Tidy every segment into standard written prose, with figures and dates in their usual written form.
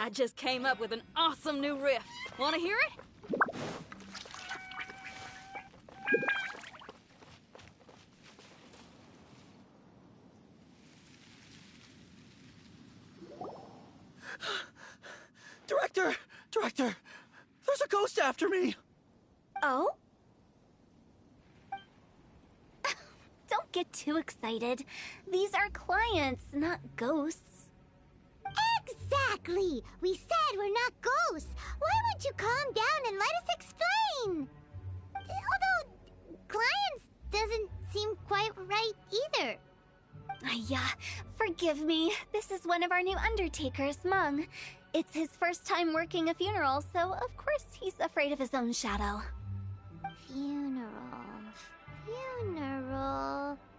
I just came up with an awesome new riff. Want to hear it? Director! There's a ghost after me! Oh? Don't get too excited. These are clients, not ghosts. Exactly! We said we're not ghosts! Why won't you calm down and let us explain? Although, clients doesn't seem quite right either. Forgive me. This is one of our new undertakers, Mung. It's his first time working a funeral, so of course he's afraid of his own shadow. Funeral...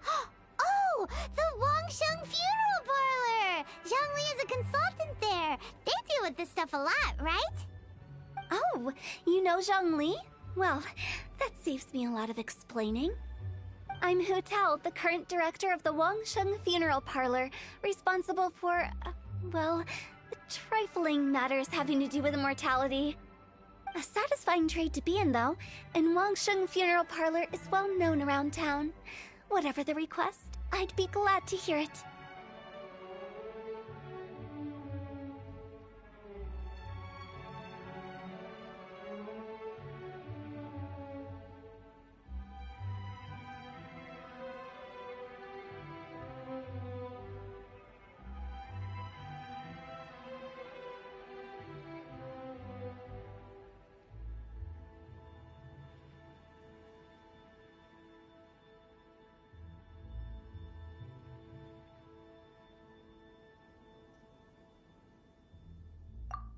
Oh! The Wangsheng Funeral Parlor! Zhongli is a consultant there. They deal with this stuff a lot, right? Oh, you know Zhongli? Well, that saves me a lot of explaining. I'm Hu Tao, the current director of the Wangsheng Funeral Parlor, responsible for, trifling matters having to do with immortality. A satisfying trade to be in, though, and Wangsheng Funeral Parlor is well known around town. Whatever the request, I'd be glad to hear it.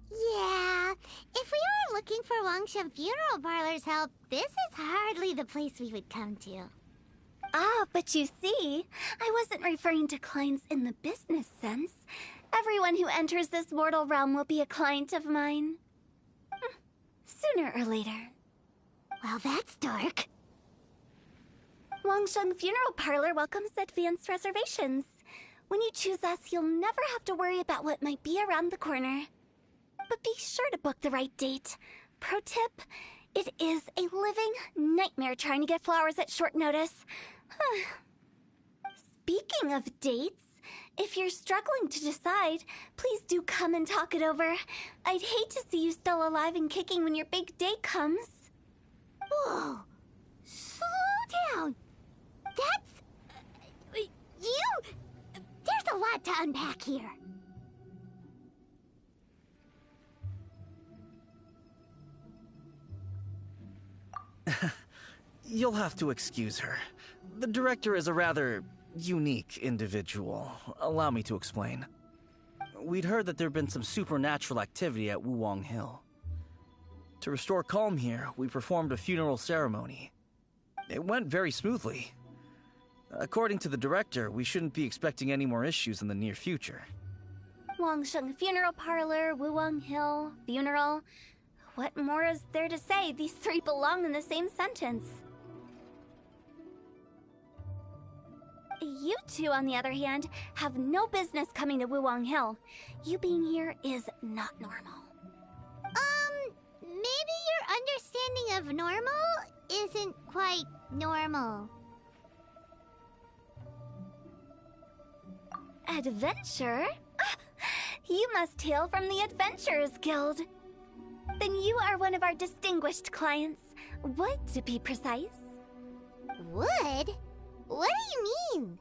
Yeah, if we were looking for Wangsheng Funeral Parlor's help, this is hardly the place we would come to. Ah, but you see, I wasn't referring to clients in the business sense. Everyone who enters this mortal realm will be a client of mine. Sooner or later. Well, that's dark. Wangsheng Funeral Parlor welcomes advanced reservations. When you choose us, you'll never have to worry about what might be around the corner. But be sure to book the right date. Pro tip, it is a living nightmare trying to get flowers at short notice. Speaking of dates, if you're struggling to decide, please do come and talk it over. I'd hate to see you still alive and kicking when your big day comes. Whoa! Slow down! That's... you... There's a lot to unpack here. You'll have to excuse her. The director is a rather unique individual. Allow me to explain. We'd heard that there'd been some supernatural activity at Wuwang Hill. To restore calm here, we performed a funeral ceremony. It went very smoothly. According to the director, we shouldn't be expecting any more issues in the near future. Wangsheng Funeral Parlor, Wuwang Hill, funeral. What more is there to say? These three belong in the same sentence. You two, on the other hand, have no business coming to Wuwang Hill. You being here is not normal. Maybe your understanding of normal isn't quite normal. Adventure? You must hail from the Adventurers Guild. Then you are one of our distinguished clients. Wood, to be precise. Wood? What do you mean?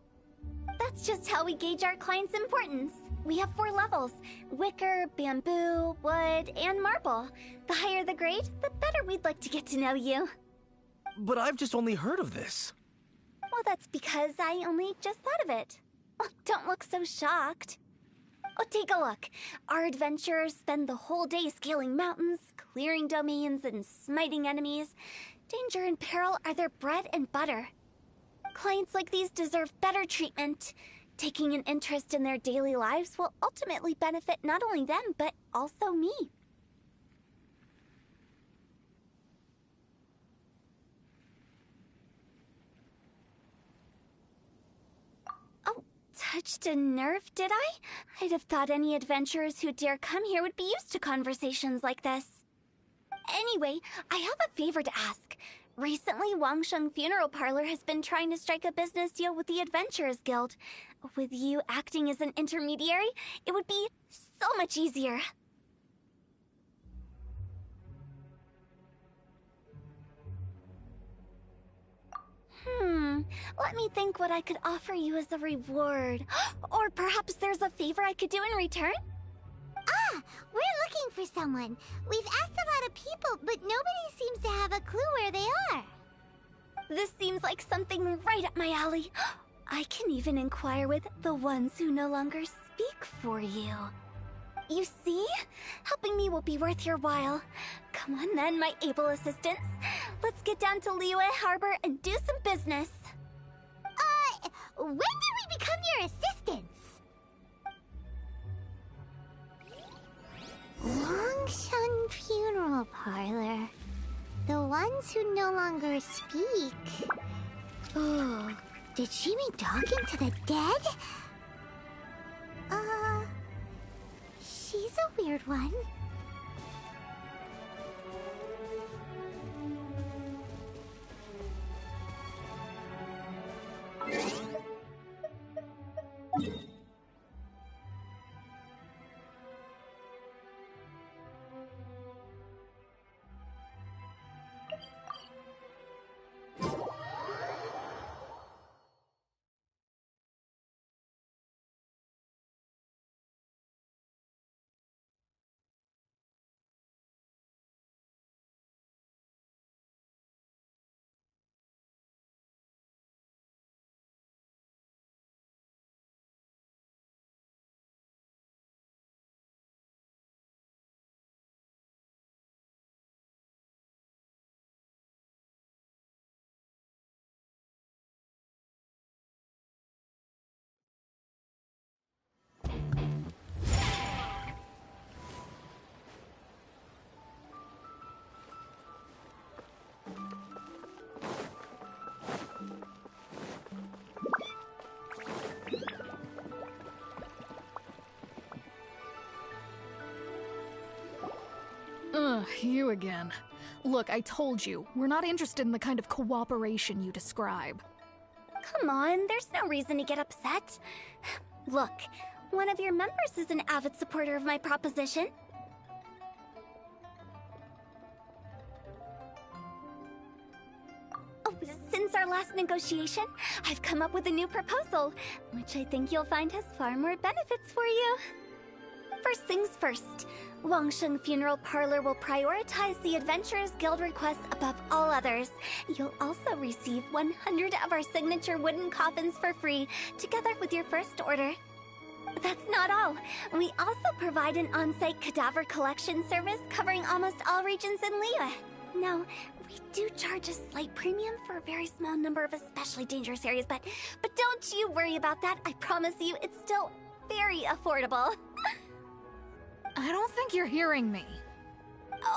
That's just how we gauge our clients' importance. We have 4 levels: wicker, bamboo, wood, and marble. The higher the grade, the better we'd like to get to know you. But I've just only heard of this. Well, that's because I only just thought of it. Oh, don't look so shocked. Oh, take a look. Our adventurers spend the whole day scaling mountains, clearing domains, and smiting enemies. Danger and peril are their bread and butter. Clients like these deserve better treatment. Taking an interest in their daily lives will ultimately benefit not only them, but also me. touched a nerve, did I? I'd have thought any adventurers who dare come here would be used to conversations like this. Anyway, I have a favor to ask. Recently, Wangsheng Funeral Parlor has been trying to strike a business deal with the Adventurers Guild. With you acting as an intermediary, it would be so much easier. Let me think what I could offer you as a reward. Or perhaps there's a favor I could do in return? Ah, we're looking for someone. We've asked a lot of people, but nobody seems to have a clue where they are. This seems like something right up my alley. I can even inquire with the ones who no longer speak for you. You see? Helping me will be worth your while. Come on then, my able assistants. Let's get down to Liyue Harbor and do some business. When did we become your assistants? Longshun Funeral Parlor. The ones who no longer speak. Oh, did she mean talking to the dead? She's a weird one. You again. Look, I told you, we're not interested in the kind of cooperation you describe. Come on, there's no reason to get upset. Look, one of your members is an avid supporter of my proposition. Oh, since our last negotiation, I've come up with a new proposal, which I think you'll find has far more benefits for you. First things first, Wangsheng Funeral Parlor will prioritize the Adventurers Guild requests above all others. You'll also receive 100 of our signature wooden coffins for free, together with your first order. That's not all. We also provide an on-site cadaver collection service covering almost all regions in Liyue. Now, we do charge a slight premium for a very small number of especially dangerous areas, but don't you worry about that. I promise you, it's still very affordable. I don't think you're hearing me.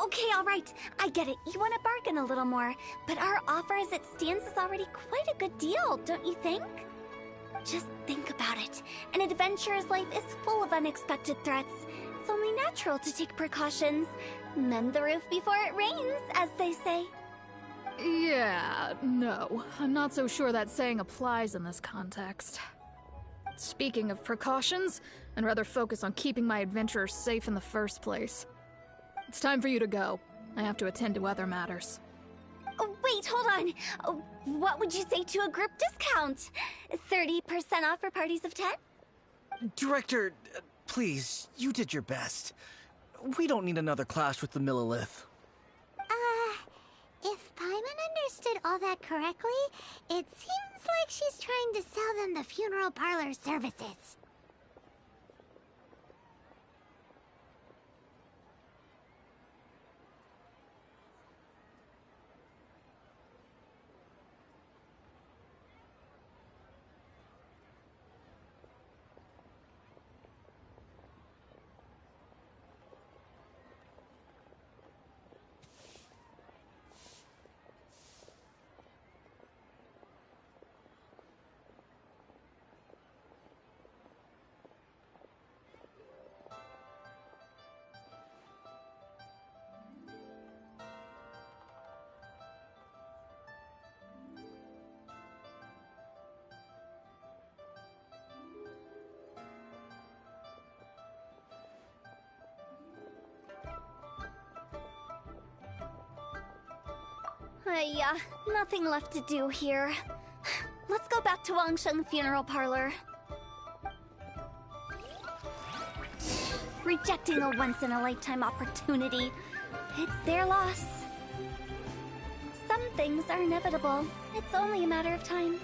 Okay, all right. I get it. You want to bargain a little more, but our offer as it stands is already quite a good deal, don't you think? Just think about it. An adventurer's life is full of unexpected threats. It's only natural to take precautions. Mend the roof before it rains, as they say. Yeah, no. I'm not so sure that saying applies in this context. Speaking of precautions, I'd rather focus on keeping my adventurers safe in the first place. It's time for you to go. I have to attend to other matters. Oh, wait, hold on. Oh, what would you say to a group discount? 30% off for parties of 10? Director, please, you did your best. We don't need another clash with the Millilith. If Paimon understood all that correctly, it seems like she's trying to sell them the funeral parlor services. Nothing left to do here. Let's go back to Wangsheng Funeral Parlor. Rejecting a once-in-a-lifetime opportunity. It's their loss. Some things are inevitable. It's only a matter of time.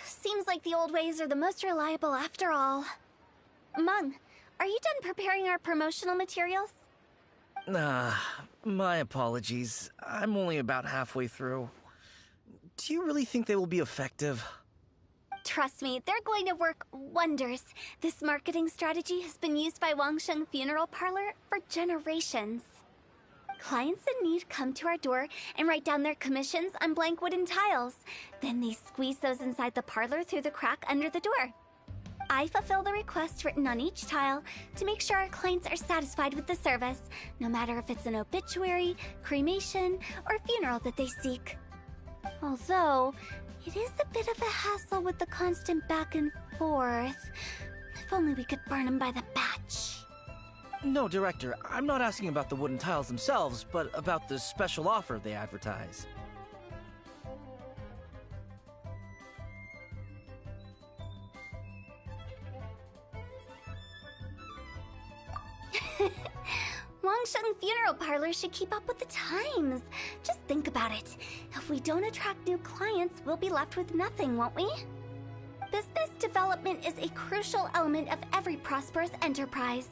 Seems like the old ways are the most reliable after all. Mung, are you done preparing our promotional materials? My apologies. I'm only about halfway through. Do you really think they will be effective? Trust me, they're going to work wonders. This marketing strategy has been used by Wangsheng Funeral Parlor for generations. Clients in need come to our door and write down their commissions on blank wooden tiles. Then they squeeze those inside the parlor through the crack under the door. I fulfill the request written on each tile to make sure our clients are satisfied with the service, no matter if it's an obituary, cremation, or funeral that they seek. Although, it is a bit of a hassle with the constant back and forth. If only we could burn them by the batch. No, Director, I'm not asking about the wooden tiles themselves, but about the special offer they advertise. Wangsheng Funeral Parlor should keep up with the times. Just think about it. If we don't attract new clients, we'll be left with nothing, won't we? Business development is a crucial element of every prosperous enterprise.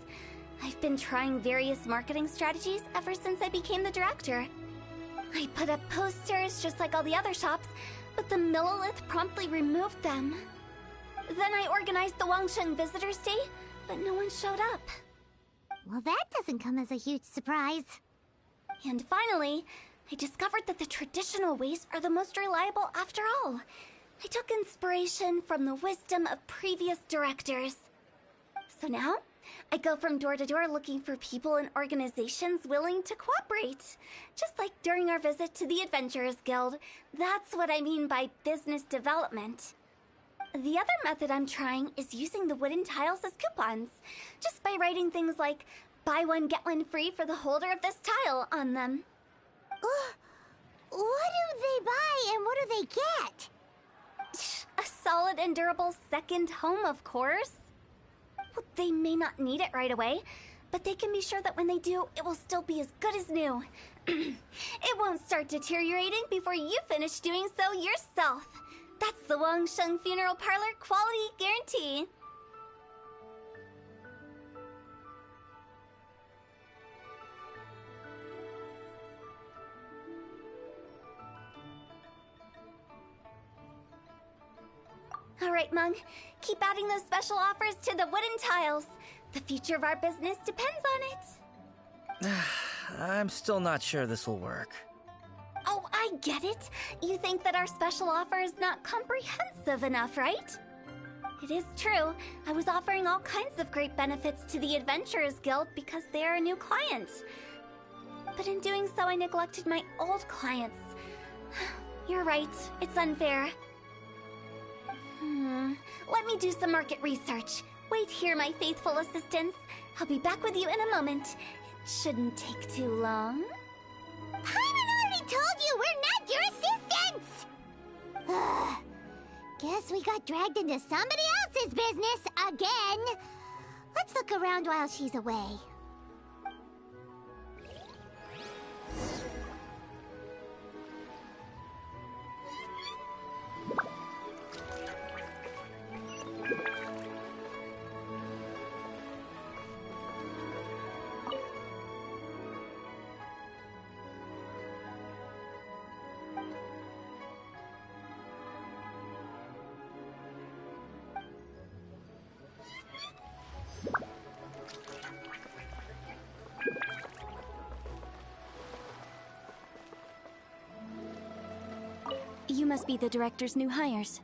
I've been trying various marketing strategies ever since I became the director. I put up posters just like all the other shops, but the Millilith promptly removed them. Then I organized the Wangsheng Visitors Day, but no one showed up. Well, that doesn't come as a huge surprise. And finally, I discovered that the traditional ways are the most reliable after all. I took inspiration from the wisdom of previous directors. So now, I go from door to door looking for people and organizations willing to cooperate. Just like during our visit to the Adventurers Guild. That's what I mean by business development. The other method I'm trying is using the wooden tiles as coupons. Just by writing things like, buy one get one free for the holder of this tile on them. What do they buy and what do they get? A solid and durable second home, of course. Well, they may not need it right away, but they can be sure that when they do, it will still be as good as new. It won't start deteriorating before you finish doing so yourself. That's the Wangsheng Funeral Parlor quality guarantee. All right, Mung. Keep adding those special offers to the wooden tiles. The future of our business depends on it. I'm still not sure this will work. Oh, I get it. You think that our special offer is not comprehensive enough, right? It is true. I was offering all kinds of great benefits to the Adventurers Guild because they are a new client. But in doing so, I neglected my old clients. You're right. It's unfair. Let me do some market research. Wait here, my faithful assistants. I'll be back with you in a moment. It shouldn't take too long. Paimon already told you we're not your assistants! Guess we got dragged into somebody else's business again. Let's look around while she's away. You must be the director's new hires.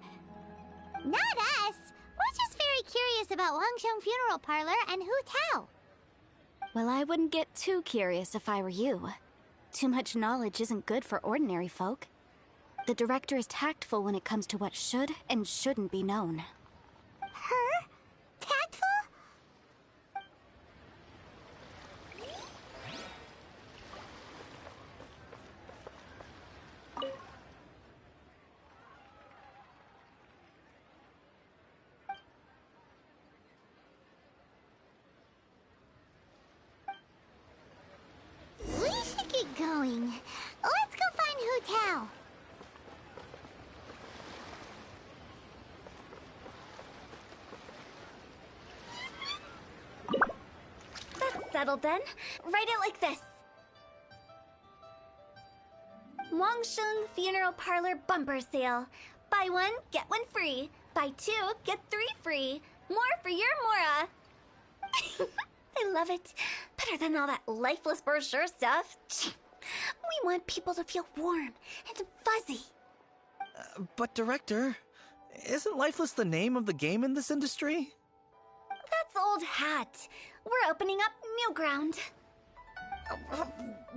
Not us! We're just very curious about Wangsheng Funeral Parlor and Hu Tao. Well, I wouldn't get too curious if I were you. Too much knowledge isn't good for ordinary folk. The director is tactful when it comes to what should and shouldn't be known. Her? Tactful? We should get going. Let's go find Hu Tao. That's settled then. Write it like this. Wangsheng Funeral Parlor Bumper Sale. Buy one, get one free. Buy two, get three free. More for your Mora. I love it. Better than all that lifeless brochure stuff. We want people to feel warm and fuzzy. But Director, isn't Lifeless the name of the game in this industry? That's old hat. We're opening up new ground.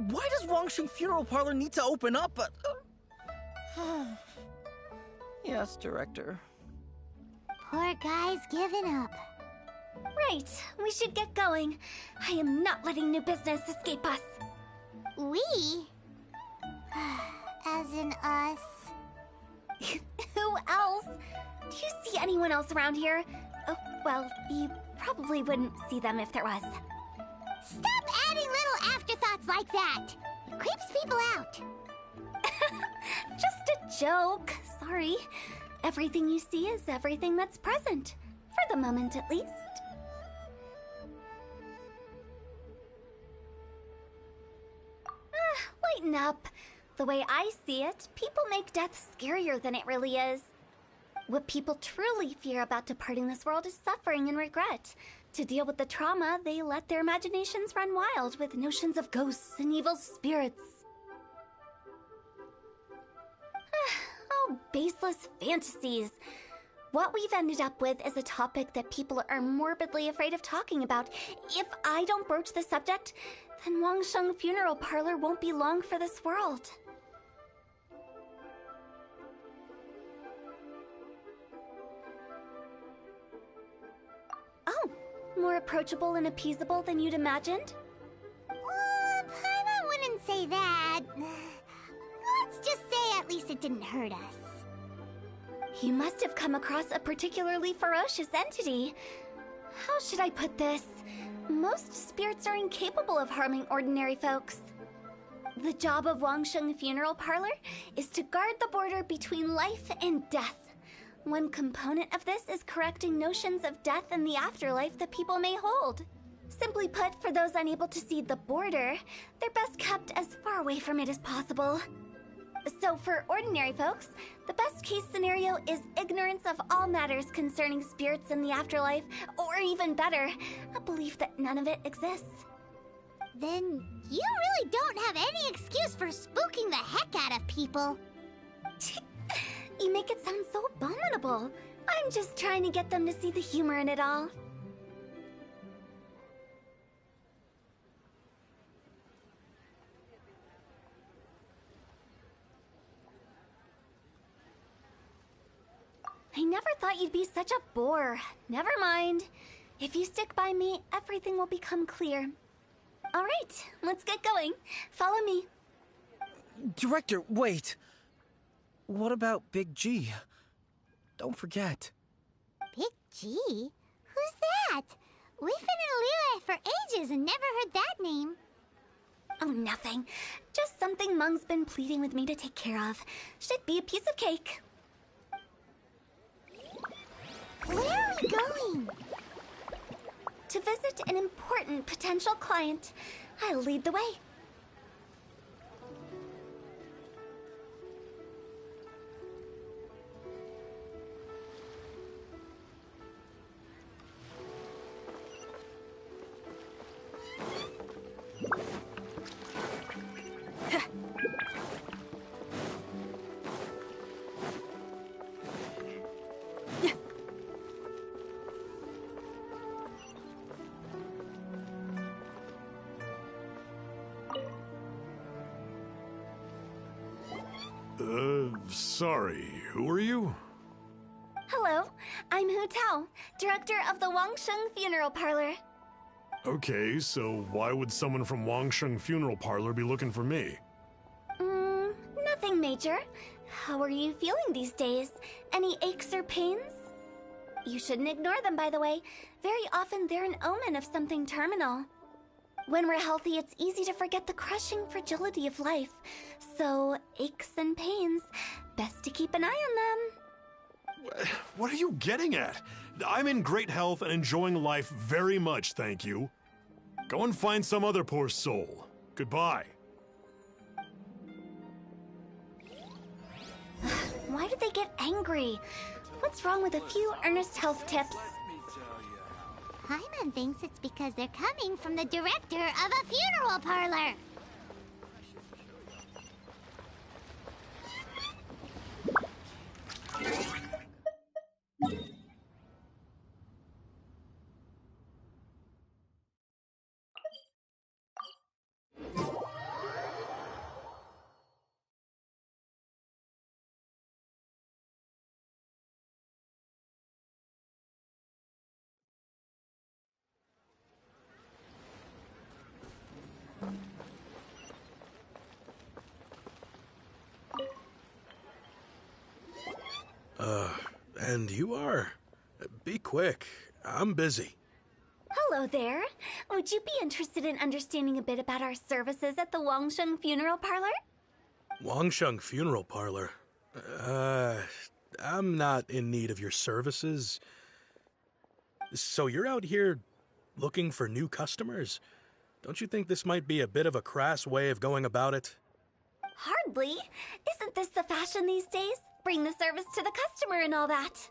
Why does Wangsheng Funeral Parlor need to open up? Yes, Director. Poor guy's given up. Right, we should get going. I am not letting new business escape us. We? As in us. Who else? Do you see anyone else around here? Oh, well, you probably wouldn't see them if there was. Stop adding little afterthoughts like that! It creeps people out. Just a joke. Sorry. Everything you see is everything that's present. For the moment, at least. Lighten up. The way I see it, people make death scarier than it really is. What people truly fear about departing this world is suffering and regret. To deal with the trauma, they let their imaginations run wild with notions of ghosts and evil spirits. Oh, baseless fantasies. What we've ended up with is a topic that people are morbidly afraid of talking about. If I don't broach the subject, then Wangsheng Funeral Parlor won't be long for this world. Oh, more approachable and appeasable than you'd imagined? Paimon wouldn't say that. Let's just say at least it didn't hurt us. You must have come across a particularly ferocious entity. How should I put this? Most spirits are incapable of harming ordinary folks. The job of Wangsheng Funeral Parlor is to guard the border between life and death. One component of this is correcting notions of death and the afterlife that people may hold. Simply put, for those unable to see the border, they're best kept as far away from it as possible. So for ordinary folks, the best case scenario is ignorance of all matters concerning spirits in the afterlife, or even better, a belief that none of it exists. Then you really don't have any excuse for spooking the heck out of people. You make it sound so abominable. I'm just trying to get them to see the humor in it all. I never thought you'd be such a bore. Never mind. If you stick by me, everything will become clear. All right, let's get going. Follow me. Director, wait. What about Big G? Don't forget. Big G? Who's that? We've been in Liyue for ages and never heard that name. Oh, nothing. Just something Mung's been pleading with me to take care of. Should be a piece of cake. Where are we going? To visit an important potential client. I'll lead the way. Sorry, who are you? Hello, I'm Hu Tao, director of the Wangsheng Funeral Parlor. Okay, so why would someone from Wangsheng Funeral Parlor be looking for me? Nothing major. How are you feeling these days? Any aches or pains? You shouldn't ignore them, by the way. Very often they're an omen of something terminal. When we're healthy, it's easy to forget the crushing fragility of life. So, aches and pains, best to keep an eye on them. What are you getting at? I'm in great health and enjoying life very much, thank you. Go and find some other poor soul. Goodbye. Why did they get angry? What's wrong with a few earnest health tips? Paimon thinks it's because they're coming from the director of a funeral parlor. And you are? Be quick. I'm busy. Hello there. Would you be interested in understanding a bit about our services at the Wangsheng Funeral Parlor? Wangsheng Funeral Parlor? I'm not in need of your services. So you're out here looking for new customers? Don't you think this might be a bit of a crass way of going about it? Hardly. Isn't this the fashion these days? Bring the service to the customer and all that.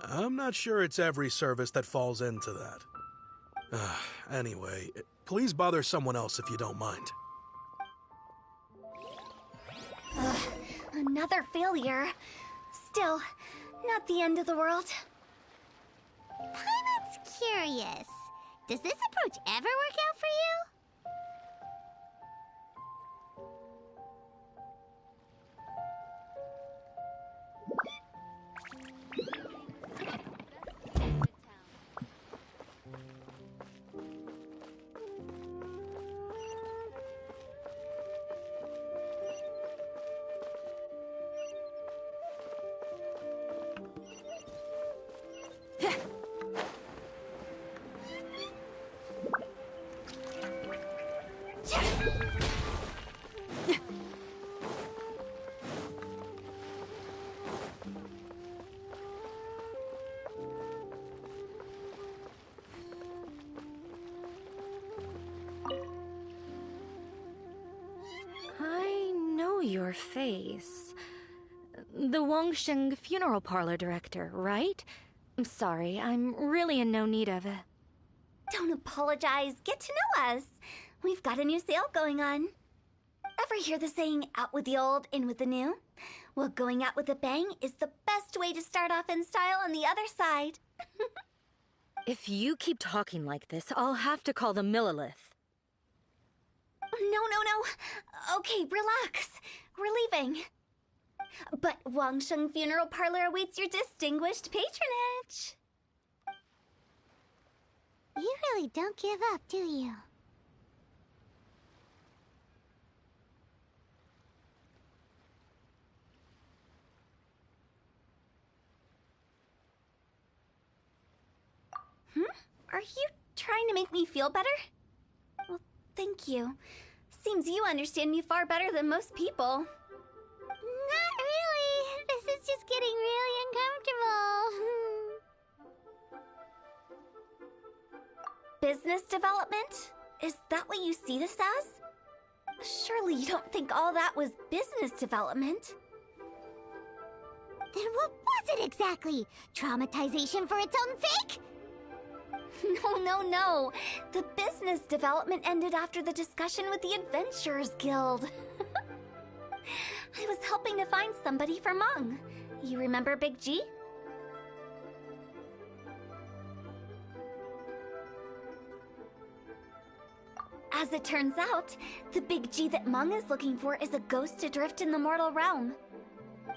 I'm not sure it's every service that falls into that. Anyway, please bother someone else if you don't mind. Another failure. Still, not the end of the world. Paimon's curious. Does this approach ever work out for you? I know your face. The Wangsheng Funeral Parlor director, right? I'm sorry, I'm really in no need of it. Don't apologize. Get to know us. We've got a new sale going on. Ever hear the saying, out with the old, in with the new? Well, going out with a bang is the best way to start off in style on the other side. If you keep talking like this, I'll have to call the Millilith. No. Okay, relax. We're leaving. But Wangsheng Funeral Parlor awaits your distinguished patronage. You really don't give up, do you? Are you trying to make me feel better? Well, thank you. Seems you understand me far better than most people. Not really. This is just getting really uncomfortable. Business development? Is that what you see this as? Surely you don't think all that was business development. Then what was it exactly? Traumatization for its own sake? No. The business development ended after the discussion with the Adventurers Guild. I was helping to find somebody for Mung. You remember Big G? As it turns out, the Big G that Mung is looking for is a ghost adrift in the mortal realm.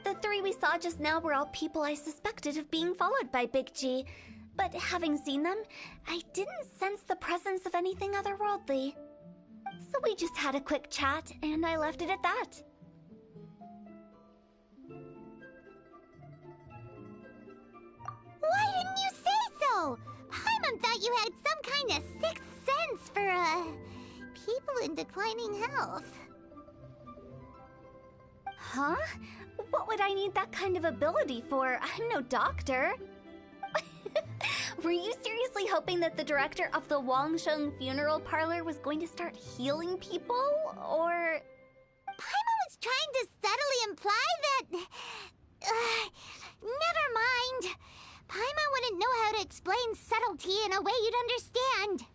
The three we saw just now were all people I suspected of being followed by Big G, but having seen them, I didn't sense the presence of anything otherworldly. So we just had a quick chat, and I left it at that. Why didn't you say so? Paimon thought you had some kind of sixth sense for, people in declining health. Huh? What would I need that kind of ability for? I'm no doctor. Were you seriously hoping that the director of the Wangsheng Funeral Parlor was going to start healing people, or...? Paimon was trying to subtly imply that... never mind. Paimon wouldn't know how to explain subtlety in a way you'd understand.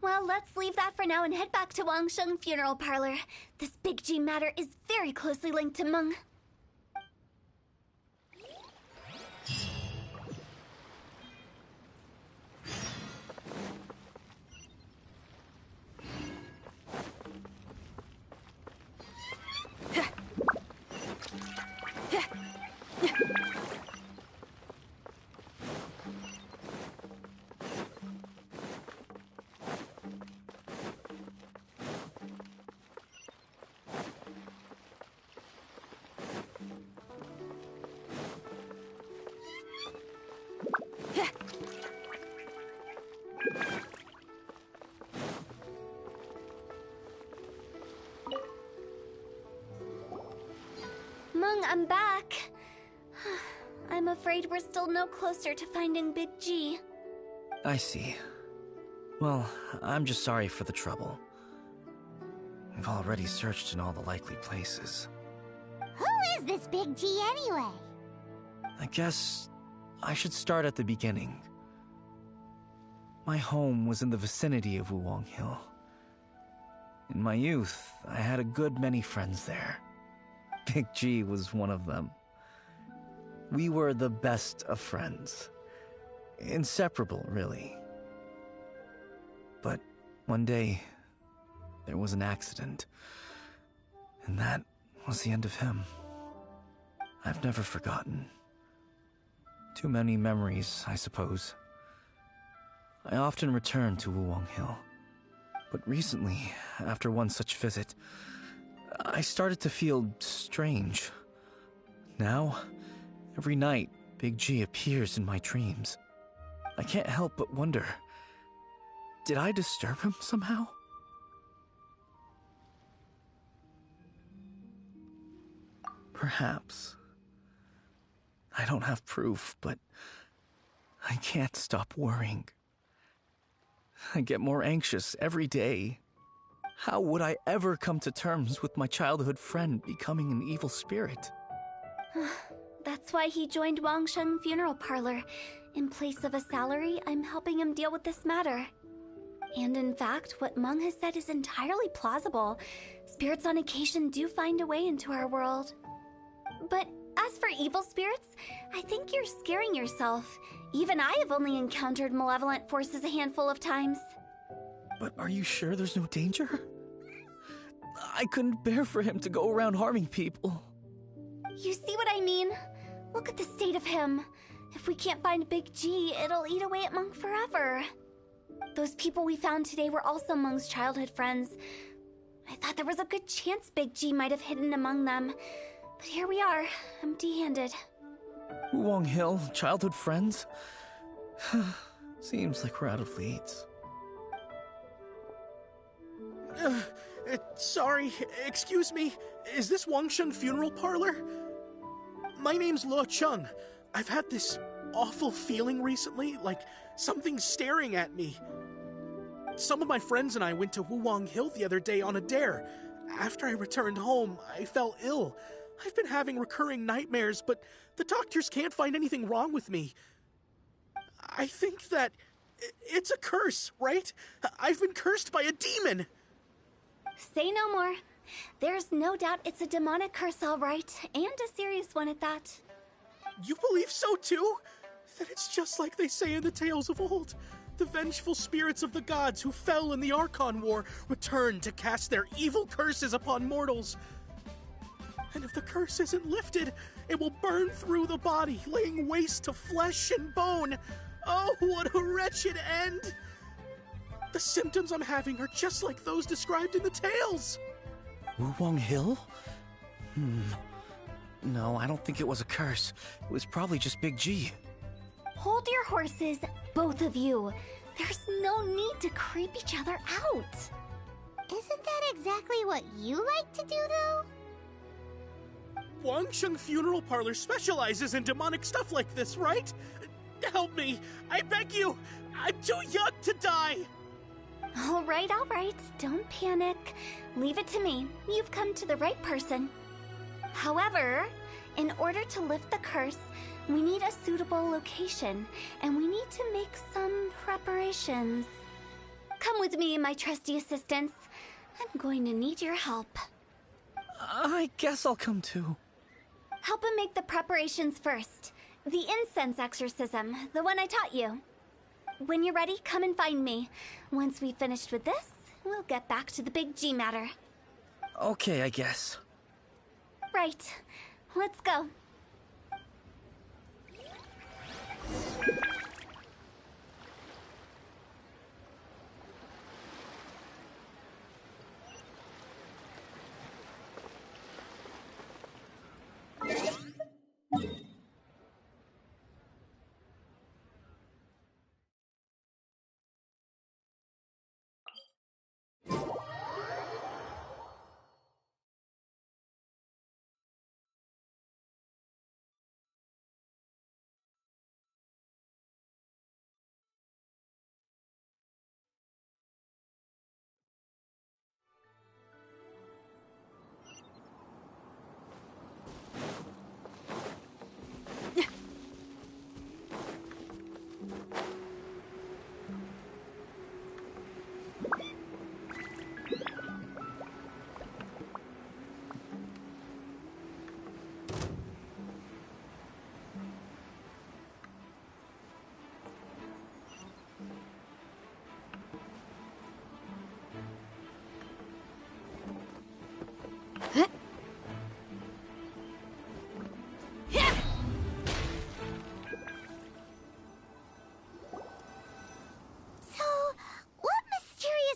Well, let's leave that for now and head back to Wangsheng Funeral Parlor. This Big G matter is very closely linked to Mung. Mung, I'm back. I'm afraid we're still no closer to finding Big G. I see. Well, I'm just sorry for the trouble. We've already searched in all the likely places. Who is this Big G anyway? I guess I should start at the beginning. My home was in the vicinity of Wuwang Hill. In my youth, I had a good many friends there. Big G was one of them. We were the best of friends. Inseparable, really. But one day, there was an accident. And that was the end of him. I've never forgotten. Too many memories, I suppose. I often return to Wuwang Hill. But recently, after one such visit, I started to feel strange. Now, every night, Big G appears in my dreams. I can't help but wonder, did I disturb him somehow? Perhaps. I don't have proof, but I can't stop worrying. I get more anxious every day. How would I ever come to terms with my childhood friend becoming an evil spirit? That's why he joined Wangsheng Funeral Parlor. In place of a salary, I'm helping him deal with this matter. And in fact, what Mung has said is entirely plausible. Spirits on occasion do find a way into our world. But as for evil spirits, I think you're scaring yourself. Even I have only encountered malevolent forces a handful of times. But are you sure there's no danger? I couldn't bear for him to go around harming people. You see what I mean? Look at the state of him. If we can't find Big G, it'll eat away at Mung forever. Those people we found today were also Mung's childhood friends. I thought there was a good chance Big G might have hidden among them. But here we are, empty-handed. Wuwang Hill, childhood friends? Seems like we're out of leads. Sorry, excuse me. Is this Wangsheng Funeral Parlor? My name's Luo Chung. I've had this awful feeling recently, like something's staring at me. Some of my friends and I went to Wuwang Hill the other day on a dare. After I returned home, I fell ill. I've been having recurring nightmares, but the doctors can't find anything wrong with me. I think that it's a curse, right? I've been cursed by a demon. Say no more. There's no doubt it's a demonic curse, all right, and a serious one at that. You believe so too? Then it's just like they say in the tales of old. The vengeful spirits of the gods who fell in the Archon War return to cast their evil curses upon mortals. And if the curse isn't lifted, it will burn through the body, laying waste to flesh and bone. Oh, what a wretched end! The symptoms I'm having are just like those described in the tales. Wuwang Hill? No, I don't think it was a curse. It was probably just Big G. Hold your horses, both of you. There's no need to creep each other out. Isn't that exactly what you like to do, though? Wangsheng Funeral Parlor specializes in demonic stuff like this, right? Help me! I beg you! I'm too young to die! All right. Don't panic. Leave it to me. You've come to the right person. However, in order to lift the curse, we need a suitable location, and we need to make some preparations. Come with me, my trusty assistants. I'm going to need your help. I guess I'll come too. Help him make the preparations first. The incense exorcism, the one I taught you. When you're ready, come and find me. Once we've finished with this, we'll get back to the Big G matter. Okay, I guess. Right. Let's go.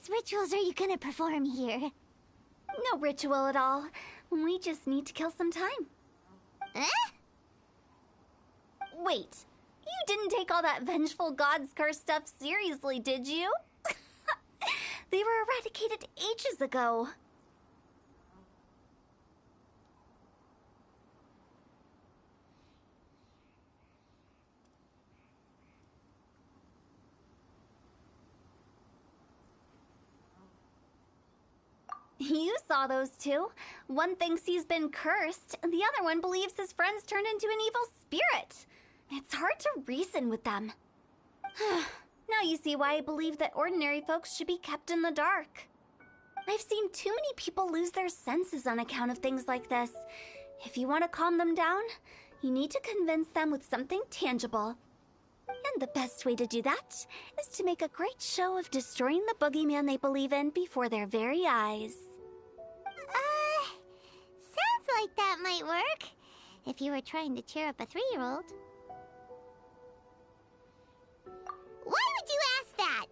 Rituals are you gonna perform here? No ritual at all. We just need to kill some time. Eh? Wait, you didn't take all that vengeful god's curse stuff seriously, did you? They were eradicated ages ago. You saw those two. One thinks he's been cursed, and the other one believes his friends turned into an evil spirit. It's hard to reason with them. Now you see why I believe that ordinary folks should be kept in the dark. I've seen too many people lose their senses on account of things like this. If you want to calm them down, you need to convince them with something tangible. And the best way to do that is to make a great show of destroying the boogeyman they believe in before their very eyes. Sounds like that might work. If you were trying to cheer up a 3-year-old. Why would you ask that?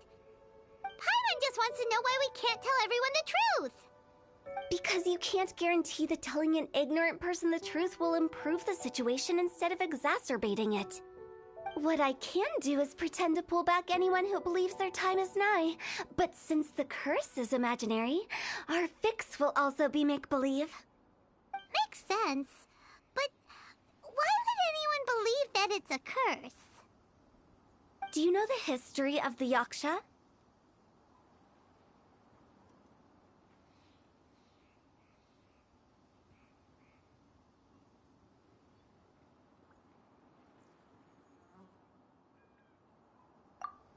Paimon just wants to know why we can't tell everyone the truth. Because you can't guarantee that telling an ignorant person the truth will improve the situation instead of exacerbating it. What I can do is pretend to pull back anyone who believes their time is nigh. But since the curse is imaginary, our fix will also be make-believe. Makes sense. But why would anyone believe that it's a curse? Do you know the history of the Yaksha?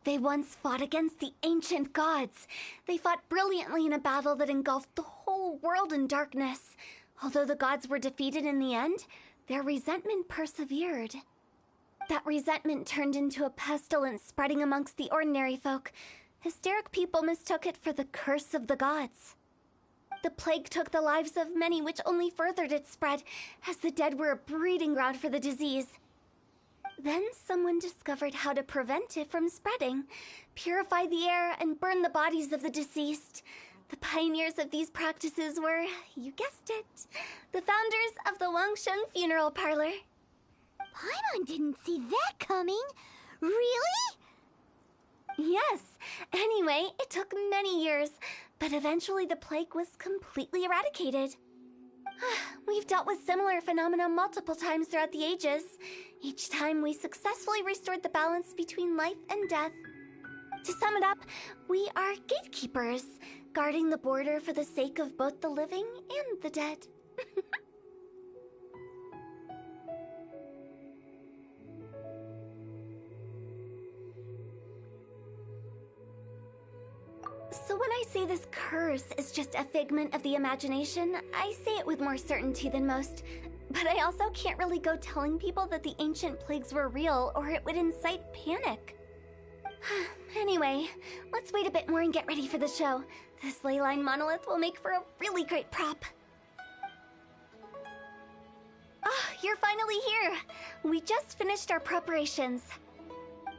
They once fought against the ancient gods. They fought brilliantly in a battle that engulfed the whole world in darkness. Although the gods were defeated in the end, their resentment persevered. That resentment turned into a pestilence spreading amongst the ordinary folk. Hysteric people mistook it for the curse of the gods. The plague took the lives of many, which only furthered its spread, as the dead were a breeding ground for the disease. Then someone discovered how to prevent it from spreading, purify the air, and burn the bodies of the deceased. The pioneers of these practices were, you guessed it, the founders of the Wangsheng Funeral Parlor. Paimon didn't see that coming. Really? Yes. Anyway, it took many years, but eventually the plague was completely eradicated. We've dealt with similar phenomena multiple times throughout the ages. Each time we successfully restored the balance between life and death. To sum it up, we are gatekeepers, guarding the border for the sake of both the living and the dead. So when I say this curse is just a figment of the imagination, I say it with more certainty than most. But I also can't really go telling people that the ancient plagues were real, or it would incite panic. Anyway, let's wait a bit more and get ready for the show. This leyline monolith will make for a really great prop. Ah, you're finally here! We just finished our preparations.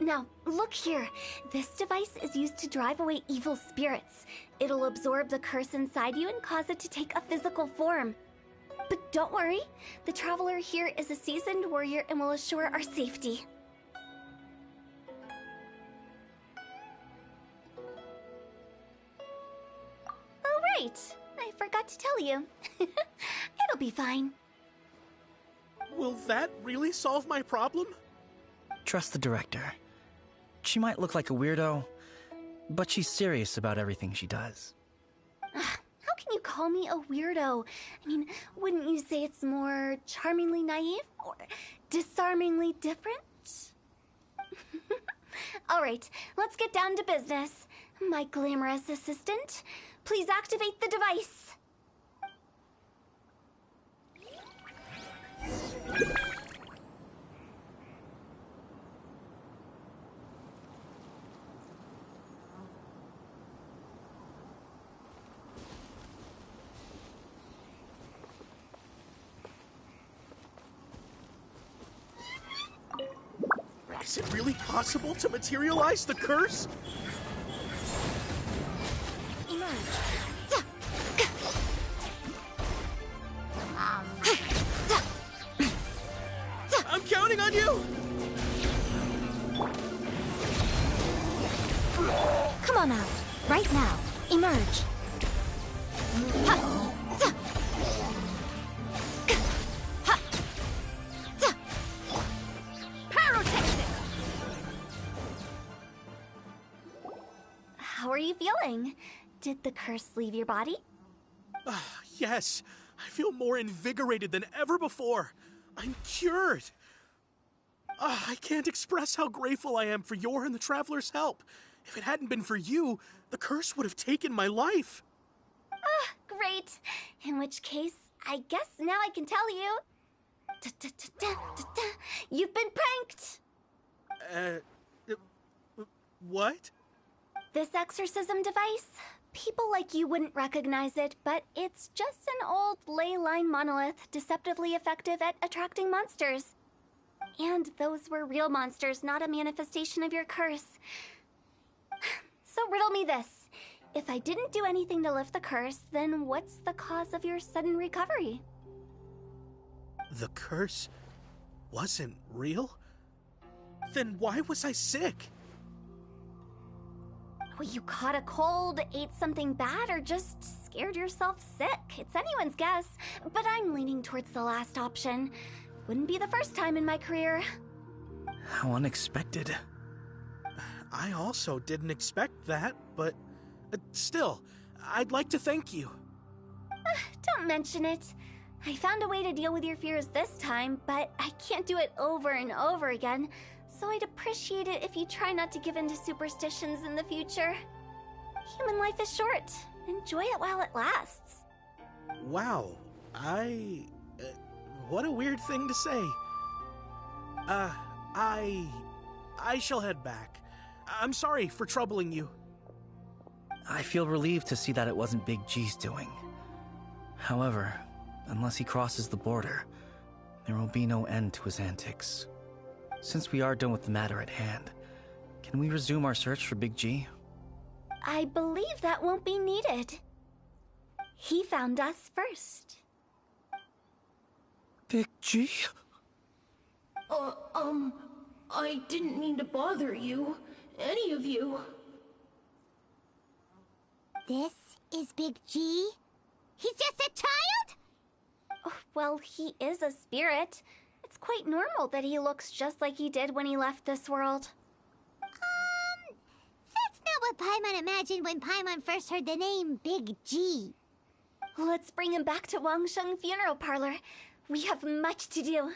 Now, look here. This device is used to drive away evil spirits. It'll absorb the curse inside you and cause it to take a physical form. But don't worry, the traveler here is a seasoned warrior and will assure our safety. Oh right, I forgot to tell you. It'll be fine. Will that really solve my problem? Trust the director. She might look like a weirdo, but she's serious about everything she does. How can you call me a weirdo? I mean, wouldn't you say it's more charmingly naive or disarmingly different? All right, let's get down to business. My glamorous assistant, please activate the device. Is it really possible to materialize the curse? I'm counting on you! Come on out. Right now. Emerge. How are you feeling? Did the curse leave your body? Yes, I feel more invigorated than ever before. I'm cured. I can't express how grateful I am for your and the Traveler's help. If it hadn't been for you, the curse would have taken my life. Great. In which case, I guess now I can tell you. You've been pranked! What? This exorcism device? People like you wouldn't recognize it, but it's just an old ley line monolith deceptively effective at attracting monsters. And those were real monsters, not a manifestation of your curse. So riddle me this. If I didn't do anything to lift the curse, then what's the cause of your sudden recovery? The curse wasn't real? Then why was I sick? Well, you caught a cold, ate something bad, or just scared yourself sick. It's anyone's guess, but I'm leaning towards the last option. Wouldn't be the first time in my career. How unexpected. I also didn't expect that, but still, I'd like to thank you. Don't mention it. I found a way to deal with your fears this time, but I can't do it over and over again, so I'd appreciate it if you try not to give in to superstitions in the future. Human life is short. Enjoy it while it lasts. Wow, what a weird thing to say. I shall head back. I'm sorry for troubling you. I feel relieved to see that it wasn't Big G's doing. However, unless he crosses the border, there will be no end to his antics. Since we are done with the matter at hand, can we resume our search for Big G? I believe that won't be needed. He found us first. Big G? I didn't mean to bother you. Any of you. This is Big G? He's just a child? Oh, well, he is a spirit. It's quite normal that he looks just like he did when he left this world. That's not what Paimon imagined when Paimon first heard the name Big G. Let's bring him back to Wangsheng Funeral Parlor. We have much to do.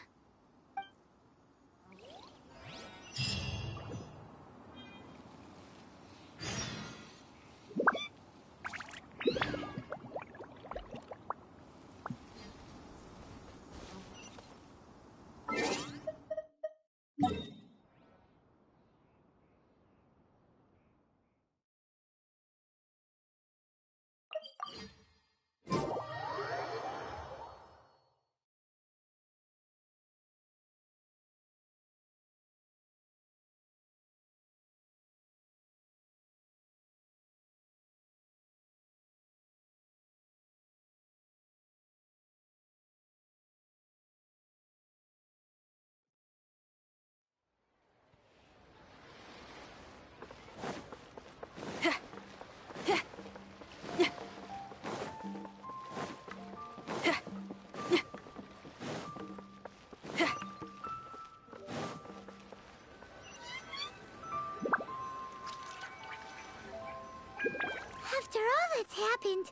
After all that's happened,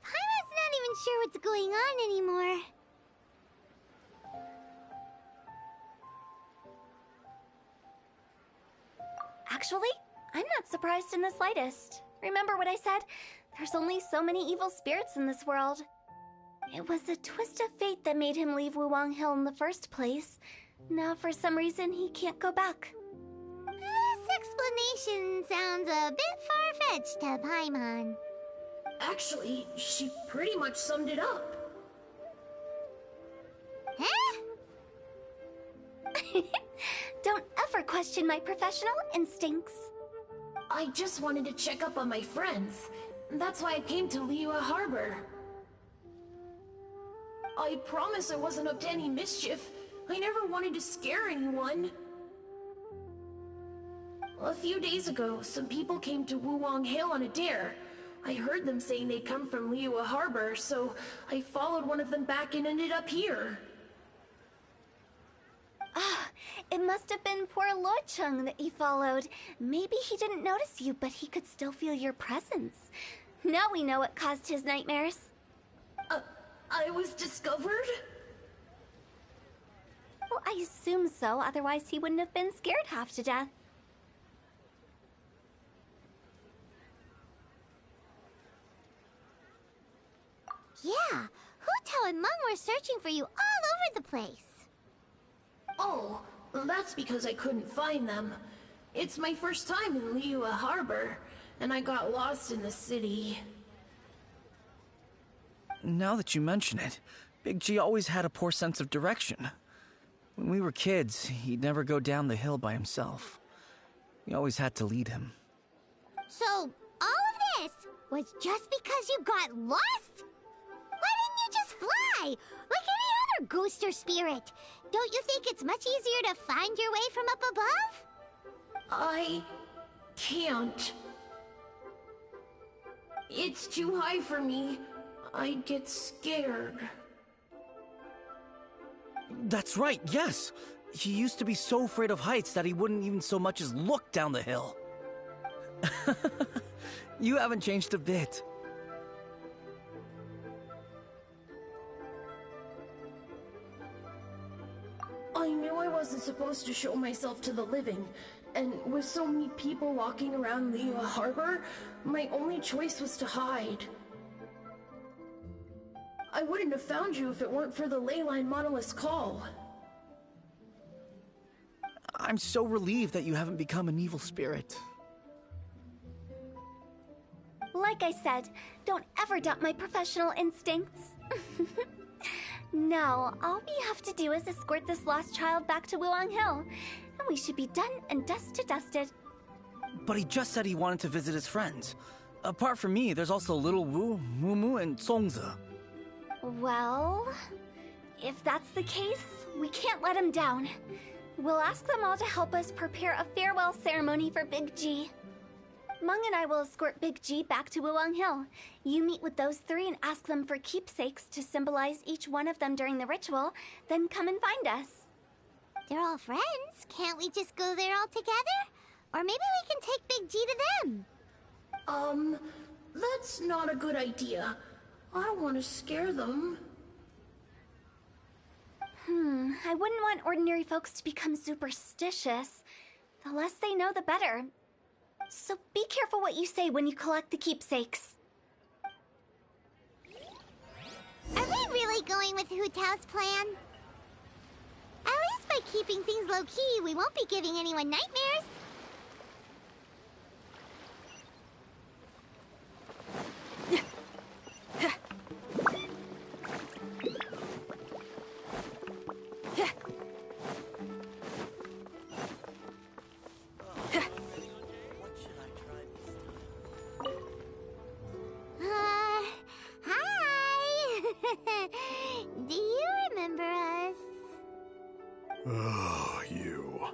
Paimon's not even sure what's going on anymore. Actually, I'm not surprised in the slightest. Remember what I said? There's only so many evil spirits in this world. It was a twist of fate that made him leave Wuwang Hill in the first place. Now, for some reason, he can't go back. This explanation sounds a bit far-fetched to Paimon. Actually, she pretty much summed it up. Huh? Don't ever question my professional instincts. I just wanted to check up on my friends. That's why I came to Liyue Harbor. I promise I wasn't up to any mischief. I never wanted to scare anyone. A few days ago, some people came to Wuwang Hill on a dare. I heard them saying they'd come from Liyue Harbor, so I followed one of them back and ended up here. Ah, it must have been poor Lo Chung that you followed. Maybe he didn't notice you, but he could still feel your presence. Now we know what caused his nightmares. I was discovered? Well, I assume so, otherwise he wouldn't have been scared half to death. Yeah, Hu Tao and Meng were searching for you all over the place. Oh, that's because I couldn't find them. It's my first time in Liyue Harbor, and I got lost in the city. Now that you mention it, Big G always had a poor sense of direction. When we were kids, he'd never go down the hill by himself. We always had to lead him. So, all of this was just because you got lost? Why didn't you just fly? Like any other ghost or spirit? Don't you think it's much easier to find your way from up above? I can't. It's too high for me. I'd get scared. That's right, yes. He used to be so afraid of heights that he wouldn't even so much as look down the hill. You haven't changed a bit. I knew I wasn't supposed to show myself to the living, and with so many people walking around Liyue Harbor, my only choice was to hide. I wouldn't have found you if it weren't for the Leyline Monolith's call. I'm so relieved that you haven't become an evil spirit. Like I said, don't ever doubt my professional instincts. Now, all we have to do is escort this lost child back to Wuong Hill, and we should be done and dusted. But he just said he wanted to visit his friends. Apart from me, there's also Little Wu, Mumu, and Songzi. Well, if that's the case, we can't let him down. We'll ask them all to help us prepare a farewell ceremony for Big G. Meng and I will escort Big G back to Wuong Hill. You meet with those three and ask them for keepsakes to symbolize each one of them during the ritual, then come and find us. They're all friends. Can't we just go there all together? Or maybe we can take Big G to them. That's not a good idea. I don't want to scare them. I wouldn't want ordinary folks to become superstitious. The less they know, the better. So be careful what you say when you collect the keepsakes. Are we really going with Hu Tao's plan? At least by keeping things low-key, we won't be giving anyone nightmares. Do you remember us? Oh, you.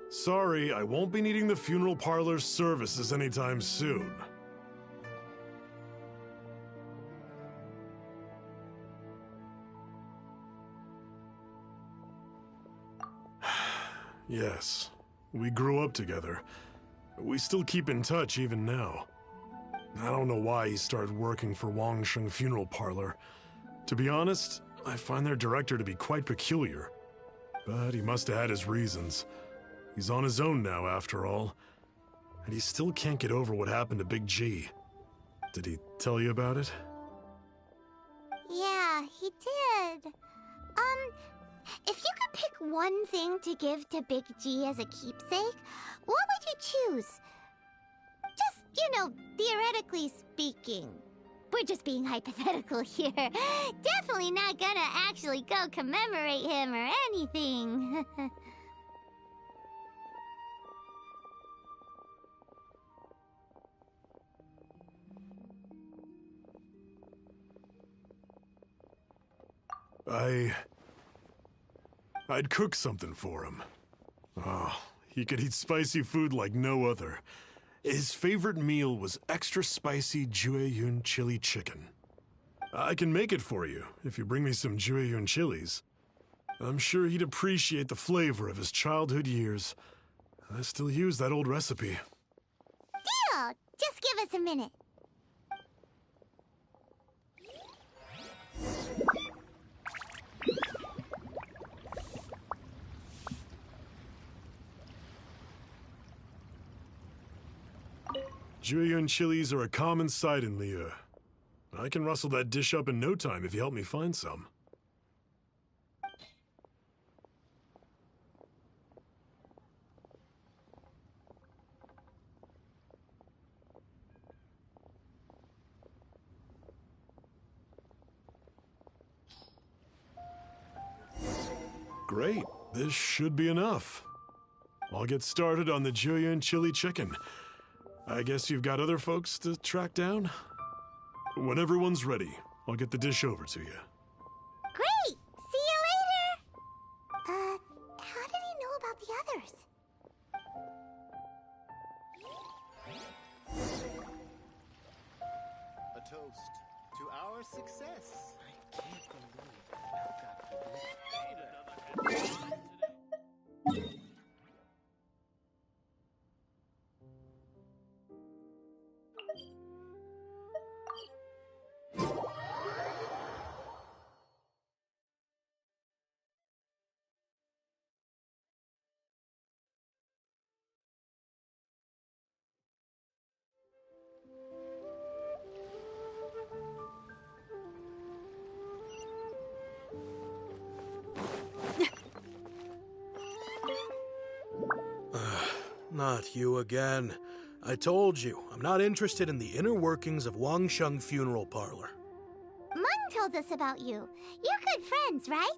Sorry, I won't be needing the funeral parlor's services anytime soon. Yes, we grew up together. We still keep in touch even now. I don't know why he started working for Wangsheng Funeral Parlor. To be honest, I find their director to be quite peculiar. But he must have had his reasons. He's on his own now, after all. And he still can't get over what happened to Big G. Did he tell you about it? Yeah, he did. If you could pick one thing to give to Big G as a keepsake, what would you choose? Just, theoretically speaking. We're just being hypothetical here. Definitely not gonna actually go commemorate him or anything. I'd cook something for him. Oh, he could eat spicy food like no other. His favorite meal was extra spicy Jueyun chili chicken. I can make it for you if you bring me some Jueyun chilies. I'm sure he'd appreciate the flavor of his childhood years. I still use that old recipe. Deal! Just give us a minute. Jueyun chilies are a common sight in Liyue. I can rustle that dish up in no time if you help me find some. Great, this should be enough. I'll get started on the Jueyun chili chicken. I guess you've got other folks to track down? When everyone's ready, I'll get the dish over to you. Great! See you later! How did he know about the others? our success. I can't believe Al got promoted. Not you again. I told you, I'm not interested in the inner workings of Wangsheng Funeral Parlor. Mung told us about you. You're good friends, right?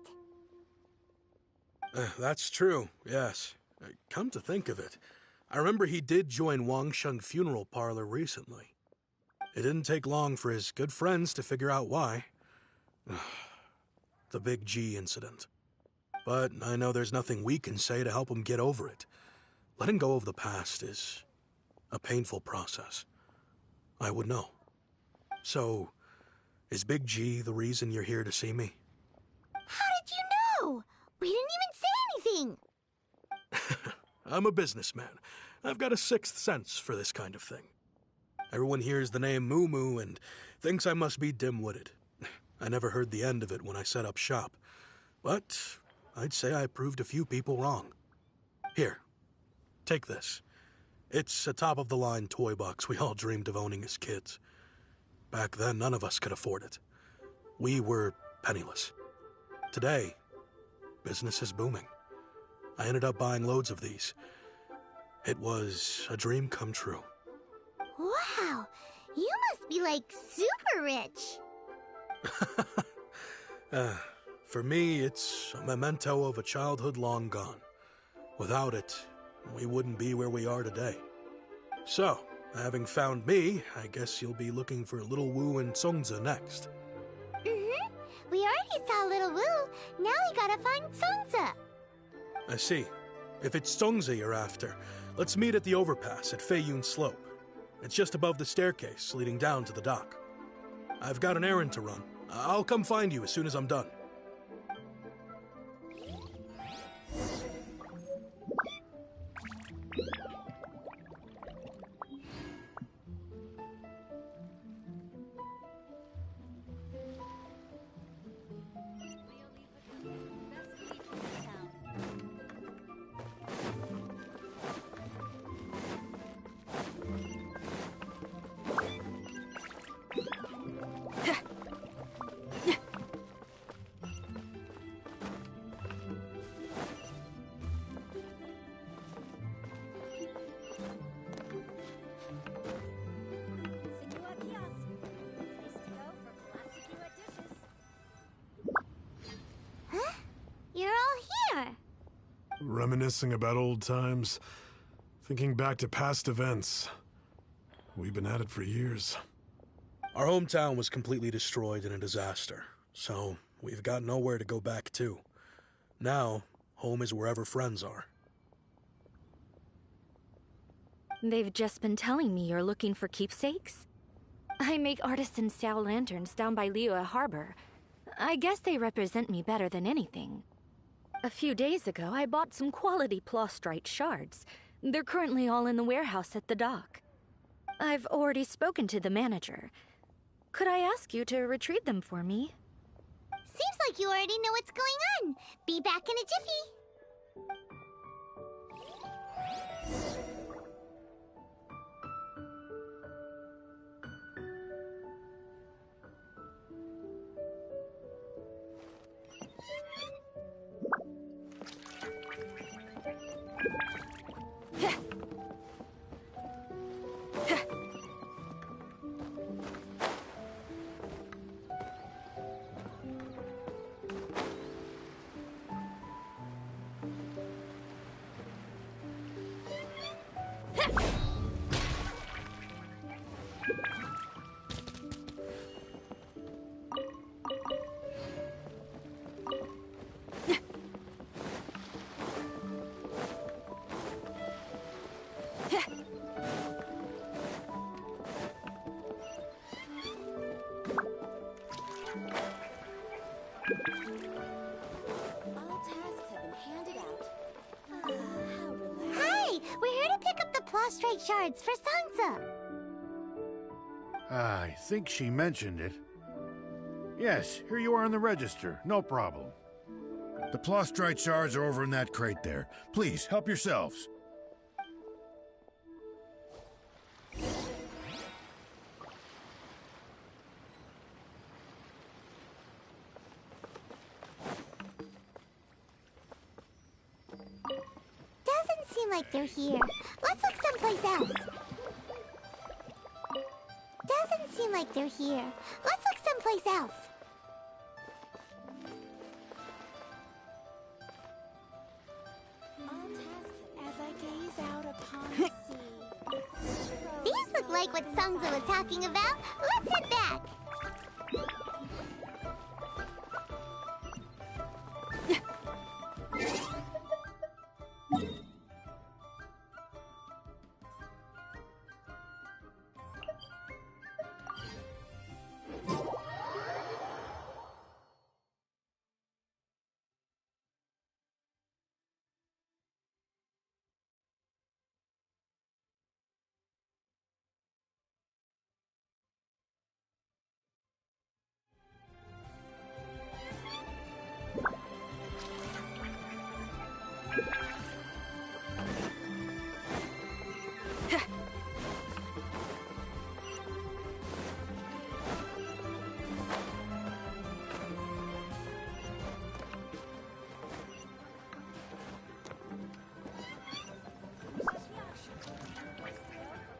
That's true, yes. Come to think of it, I remember he did join Wangsheng Funeral Parlor recently. It didn't take long for his good friends to figure out why. The Big G incident. But I know there's nothing we can say to help him get over it. Letting go of the past is a painful process. I would know. So, is Big G the reason you're here to see me? How did you know? We didn't even say anything. I'm a businessman. I've got a sixth sense for this kind of thing. Everyone hears the name Moo Moo and thinks I must be dim-witted. I never heard the end of it when I set up shop. But I'd say I proved a few people wrong. Here, take this. It's a top-of-the-line toy box we all dreamed of owning as kids. Back then, none of us could afford it. We were penniless. Today, business is booming. I ended up buying loads of these. It was a dream come true. Wow, you must be like super rich. For me, it's a memento of a childhood long gone. Without it, we wouldn't be where we are today. So, having found me, I guess you'll be looking for Little Wu and Songza next. Mm-hmm. We already saw Little Wu. Now we gotta find Songza. I see. If it's Songza you're after, let's meet at the overpass at Feiyun Slope. It's just above the staircase leading down to the dock. I've got an errand to run. I'll come find you as soon as I'm done. You're all here. Reminiscing about old times, thinking back to past events. We've been at it for years. Our hometown was completely destroyed in a disaster, so we've got nowhere to go back to. Now, home is wherever friends are. They've just been telling me you're looking for keepsakes? I make artisan Xiao lanterns down by Liyue Harbor. I guess they represent me better than anything. A few days ago, I bought some quality plastrite shards. They're currently all in the warehouse at the dock. I've already spoken to the manager. Could I ask you to retrieve them for me? Seems like you already know what's going on. Be back in a jiffy. Hand it out. How relaxing. Hi! We're here to pick up the prostrate shards for Sansa. I think she mentioned it. Yes, here you are on the register. No problem. The Plostrite shards are over in that crate there. Please, help yourselves. Doesn't seem like they're here. Let's look someplace else. Doesn't seem like they're here. Let's look someplace else. As I gaze out upon the sea. These look like what Sungza was talking about. Let's head back.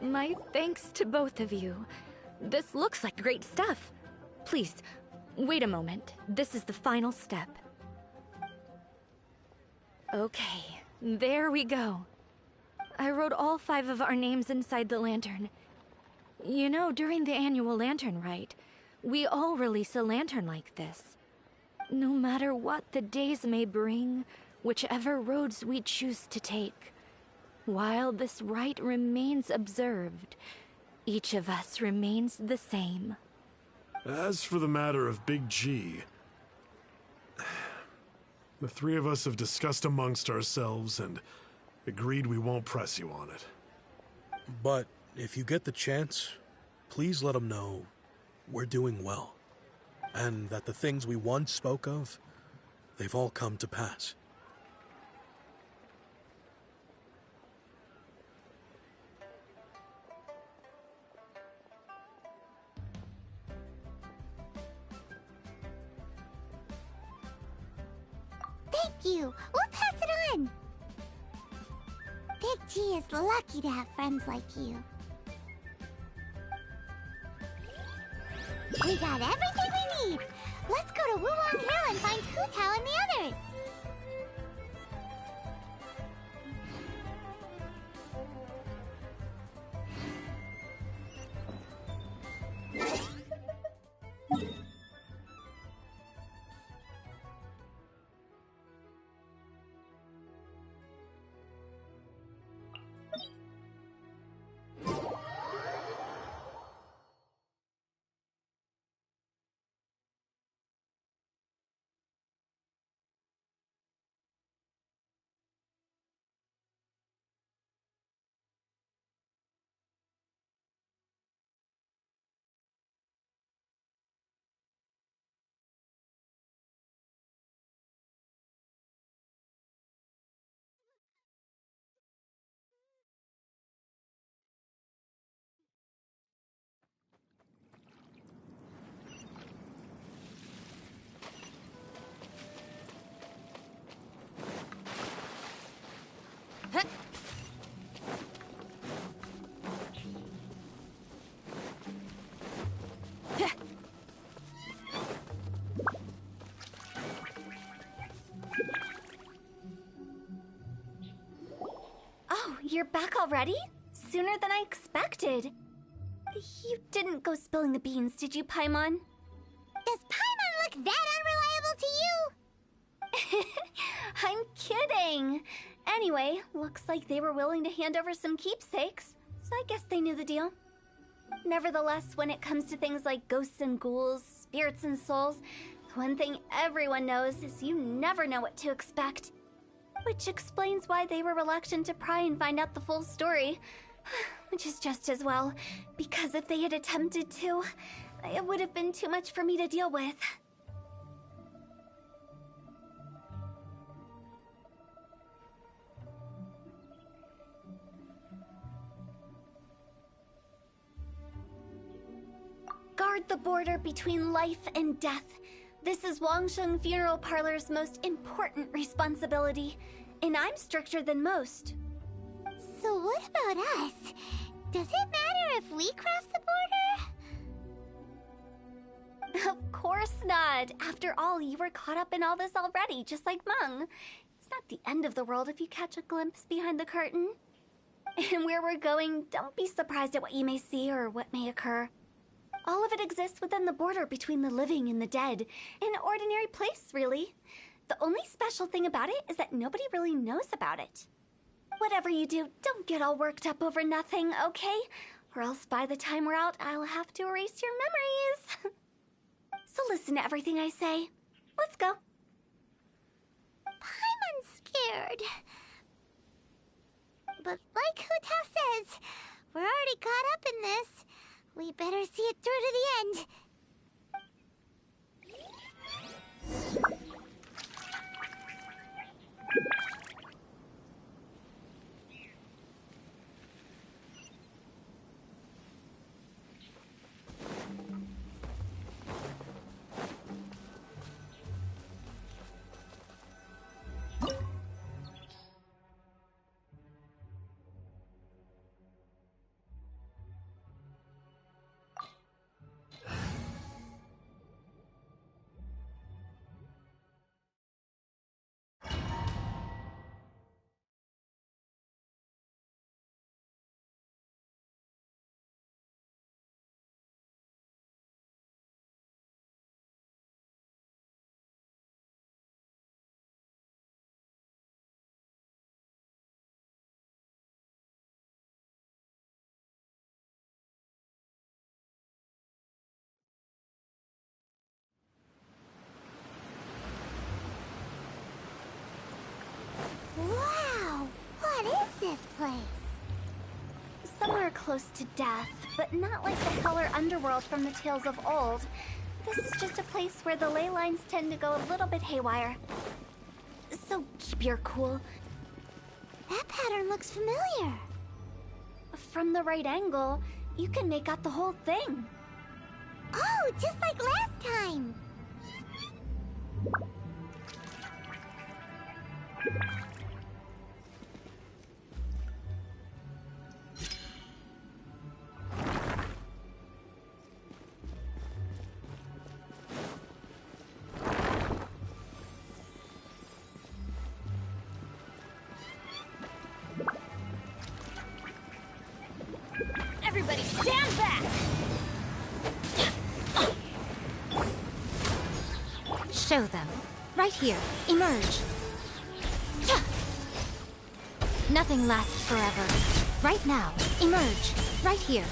My thanks to both of you. This looks like great stuff. Please, wait a moment. This is the final step. Okay, there we go. I wrote all 5 of our names inside the lantern. You know, during the annual lantern rite, we all release a lantern like this. No matter what the days may bring, whichever roads we choose to take, while this rite remains observed, each of us remains the same. As for the matter of Big G, the 3 of us have discussed amongst ourselves and agreed we won't press you on it. But if you get the chance, please let him know we're doing well, and that the things we once spoke of, they've all come to pass. Thank you. We'll pass it on. Big G is lucky to have friends like you. We got everything we need. Let's go to Wulong Hill and find Hu Tao and the others. You're back already? Sooner than I expected. You didn't go spilling the beans, did you, Paimon? Does Paimon look that unreliable to you? I'm kidding. Anyway, looks like they were willing to hand over some keepsakes, so I guess they knew the deal. Nevertheless, when it comes to things like ghosts and ghouls, spirits and souls, one thing everyone knows is you never know what to expect. Which explains why they were reluctant to pry and find out the full story. Which is just as well, because if they had attempted to, it would have been too much for me to deal with. Guard the border between life and death. This is Wangsheng Funeral Parlor's most important responsibility, and I'm stricter than most. So what about us? Does it matter if we cross the border? Of course not. After all, you were caught up in all this already, just like Meng. It's not the end of the world if you catch a glimpse behind the curtain. And where we're going, don't be surprised at what you may see or what may occur. All of it exists within the border between the living and the dead. An ordinary place, really. The only special thing about it is that nobody really knows about it. Whatever you do, don't get all worked up over nothing, okay? Or else by the time we're out, I'll have to erase your memories. So listen to everything I say. Let's go. I'm scared. But like Hu Tao says, we're already caught up in this. We better see it through to the end. Wow! What is this place? Somewhere close to death, but not like the Heller underworld from the tales of old. This is just a place where the ley lines tend to go a little bit haywire. So keep your cool. That pattern looks familiar. From the right angle, you can make out the whole thing. Oh, just like last time. Everybody stand back! Show them. Right here. Emerge. Nothing lasts forever. Right now. Emerge. Right here.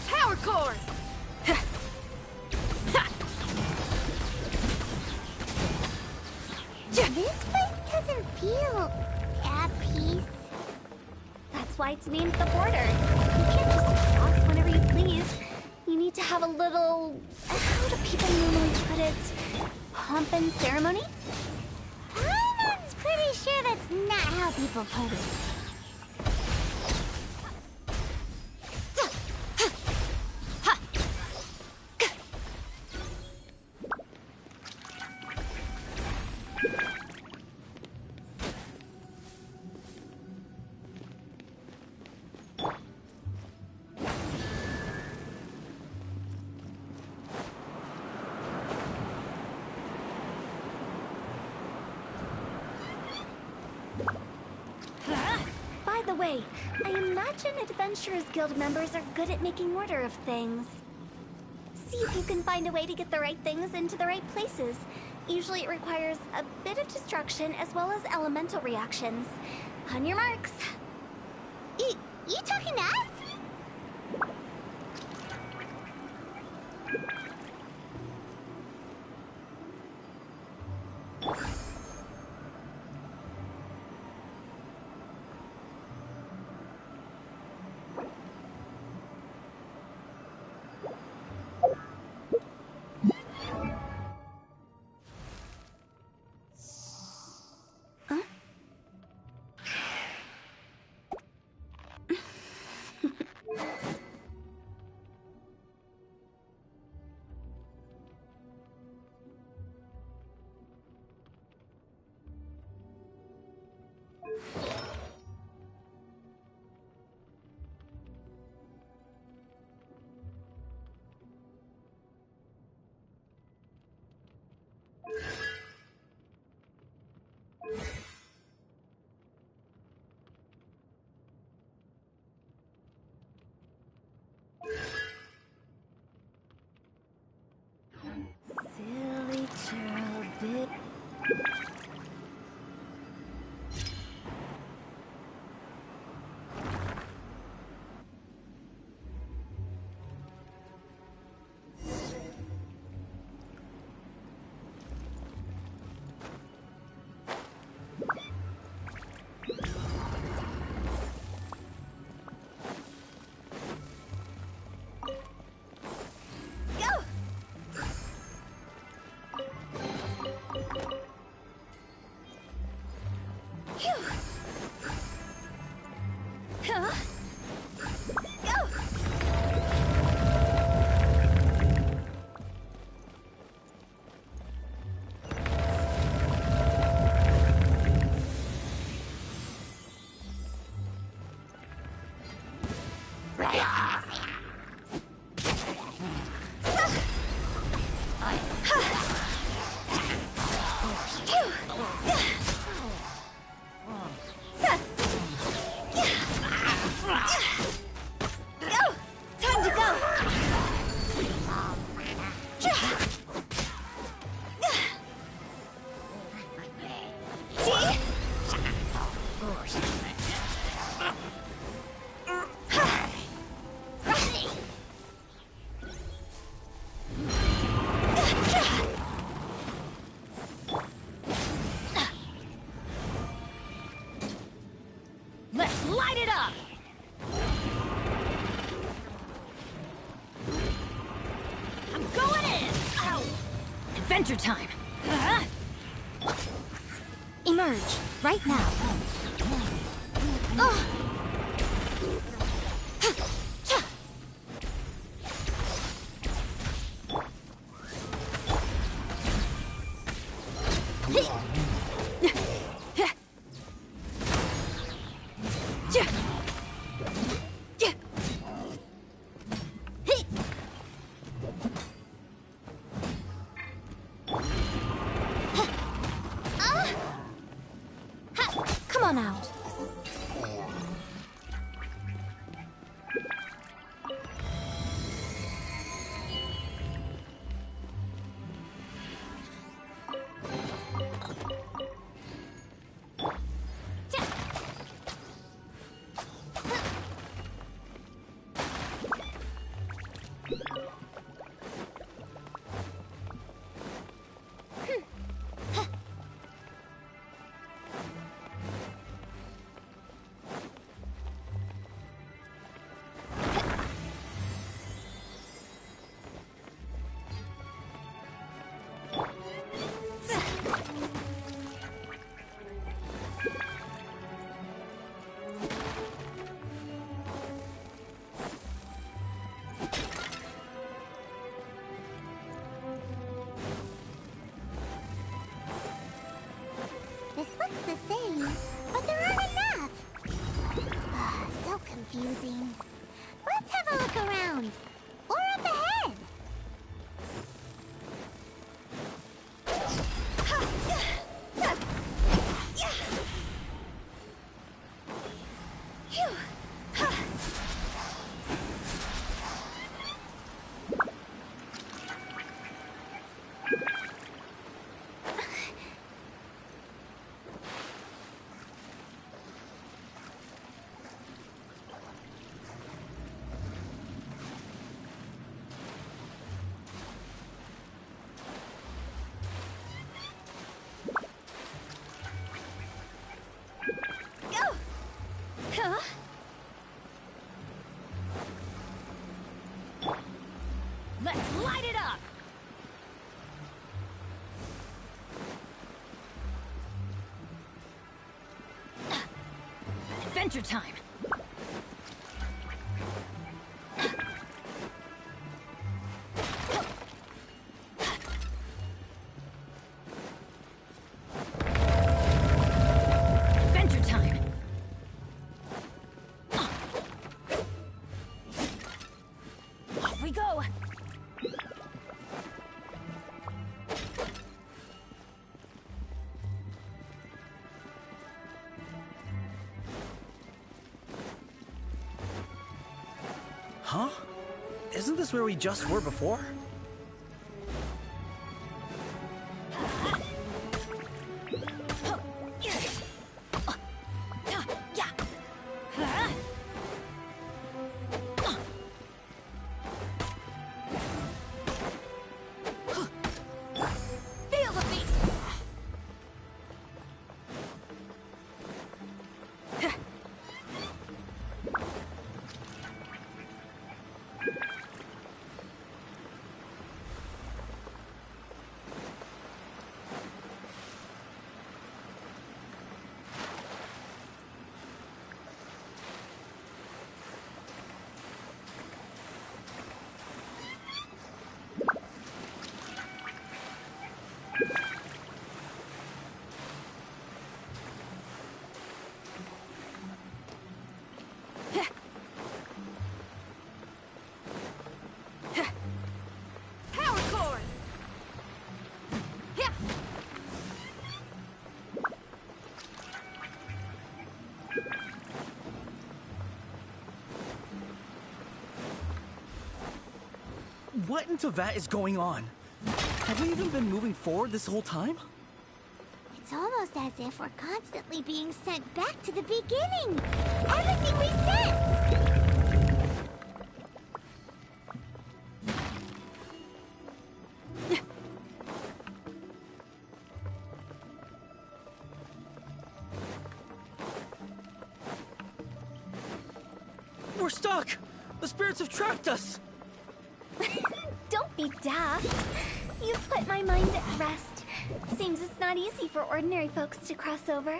Power core! This place doesn't feel at peace. That's why it's named the border. You can't just cross whenever you please. You need to have a little... how do people normally put it? Pomp and ceremony? I'm pretty sure that's not how people put it. By the way, I imagine Adventurers Guild members are good at making order of things. See if you can find a way to get the right things into the right places. Usually it requires a bit of destruction as well as elemental reactions. On your marks. You talking to us? Adventure time! Emerge, right now. Come on out. This looks the same, but there aren't enough. So confusing. Let's have a look around. Or up ahead. Let's light it up! Adventure time! Adventure time! Off we go! Huh? Isn't this where we just were before? Feel the beat! Power cord! Yeah. What in Teyvat is going on? Have we even been moving forward this whole time? It's almost as if we're constantly being sent back to the beginning. Everything resets. We're stuck! The spirits have trapped us! Don't be daft. You've put my mind at rest. Seems it's not easy for ordinary folks to cross over.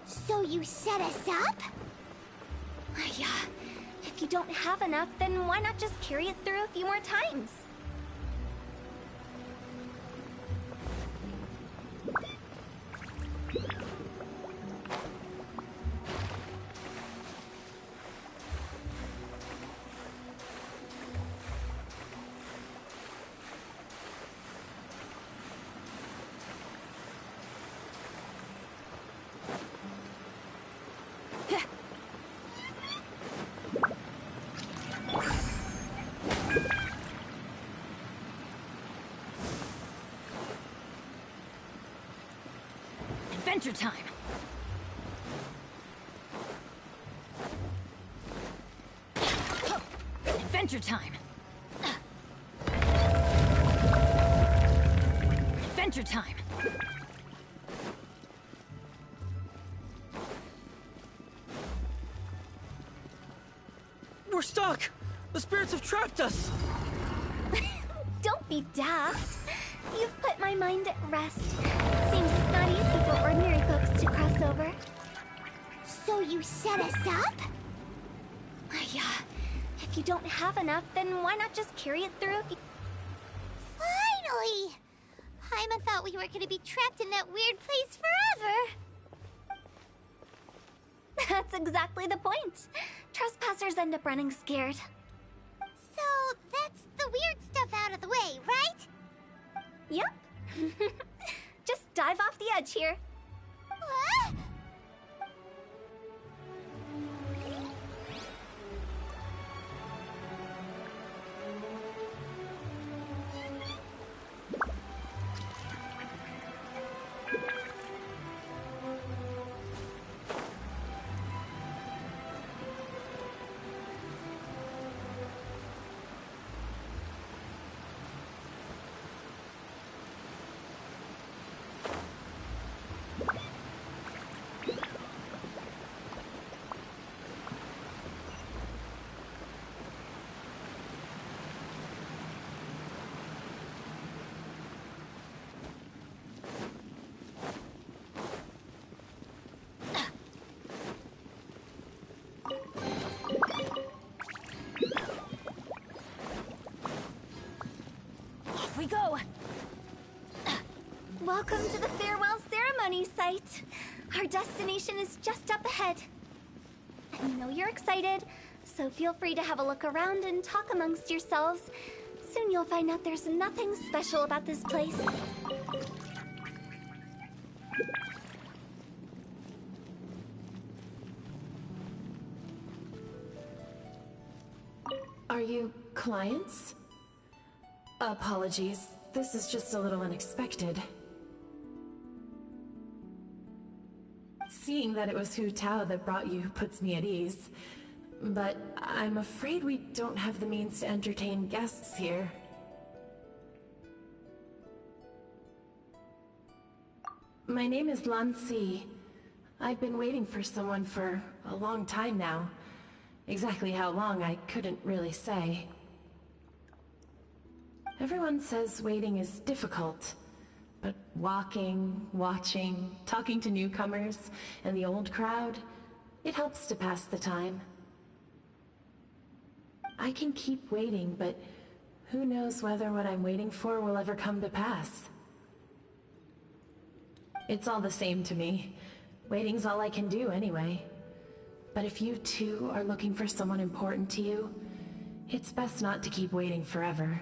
So you set us up? Yeah. If you don't have enough, then why not just carry it through a few more times? Adventure time! Adventure time! Adventure time! We're stuck! The spirits have trapped us! Don't be daft. You've put my mind at rest. Seems it's not easy for ordinary folks to cross over. So you set us up? Yeah. If you don't have enough, then why not just carry it through a few... Finally! Paimon thought we were gonna be trapped in that weird place forever. That's exactly the point. Trespassers end up running scared. So that's the weird stuff out of the way, right? Yep. Just dive off the edge here. What? We go! Welcome to the farewell ceremony site. Our destination is just up ahead. I know you're excited, so feel free to have a look around and talk amongst yourselves. Soon you'll find out there's nothing special about this place. Are you clients? Apologies. This is just a little unexpected. Seeing that it was Hu Tao that brought you puts me at ease. But I'm afraid we don't have the means to entertain guests here. My name is Lan Si. I've been waiting for someone for a long time now. Exactly how long, I couldn't really say. Everyone says waiting is difficult, but walking, watching, talking to newcomers and the old crowd, it helps to pass the time. I can keep waiting, but who knows whether what I'm waiting for will ever come to pass. It's all the same to me. Waiting's all I can do anyway. But if you too are looking for someone important to you, it's best not to keep waiting forever.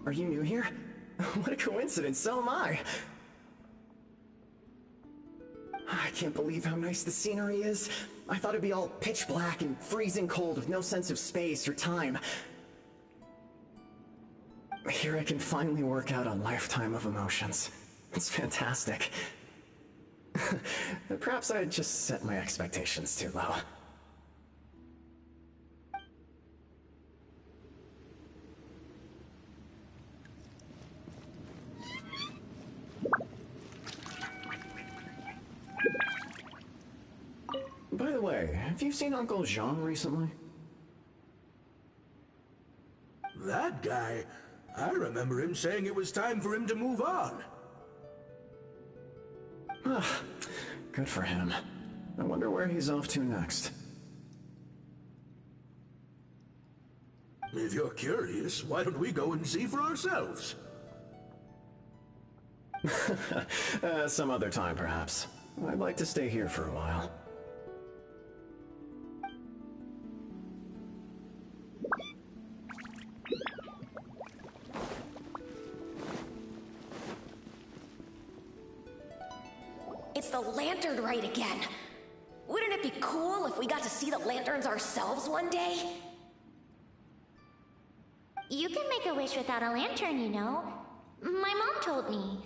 Are you new here? What a coincidence, so am I! I can't believe how nice the scenery is. I thought it'd be all pitch black and freezing cold with no sense of space or time. Here I can finally work out a lifetime of emotions. It's fantastic. Perhaps I just set my expectations too low. the way, have you seen Uncle Jean recently? That guy? I remember him saying it was time for him to move on. Good for him. I wonder where he's off to next. If you're curious, why don't we go and see for ourselves? Some other time, perhaps. I'd like to stay here for a while. It's the lantern rite again. Wouldn't it be cool if we got to see the lanterns ourselves one day? You can make a wish without a lantern, you know. My mom told me.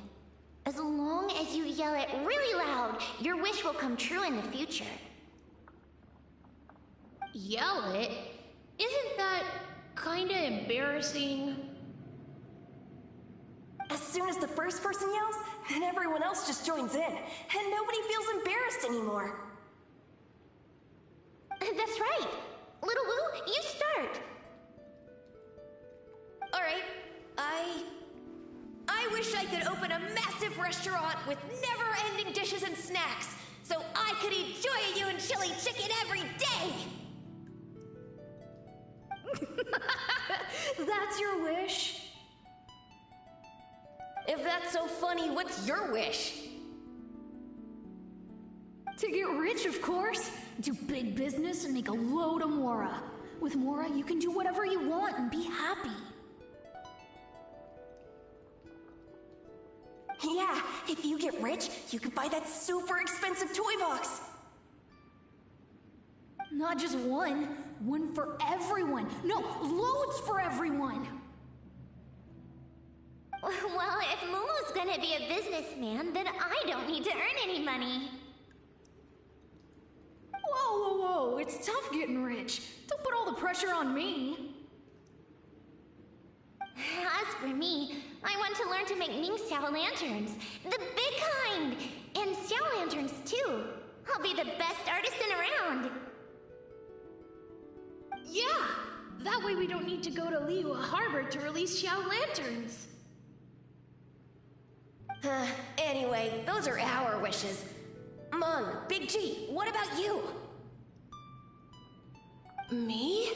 As long as you yell it really loud, your wish will come true in the future. Yell it? Isn't that kinda embarrassing? As soon as the first person yells, then everyone else just joins in, and nobody feels embarrassed anymore. That's right. Little Wu, you start. Alright, I wish I could open a massive restaurant with never-ending dishes and snacks, so I could eat Joy and chili chicken every day! That's your wish? If that's so funny, what's your wish? To get rich, of course. Do big business and make a load of Mora. With Mora, you can do whatever you want and be happy. Yeah, if you get rich, you can buy that super expensive toy box. Not just one. One for everyone. No, loads for everyone. Well, if Momo's gonna be a businessman, then I don't need to earn any money. Whoa, whoa, whoa. It's tough getting rich. Don't put all the pressure on me. As for me, I want to learn to make Ming Xiao lanterns. The big kind! And Xiao lanterns, too. I'll be the best artisan around. Yeah! That way we don't need to go to Liyue Harbor to release Xiao lanterns. Anyway, those are our wishes. Mung, Big G, what about you? Me?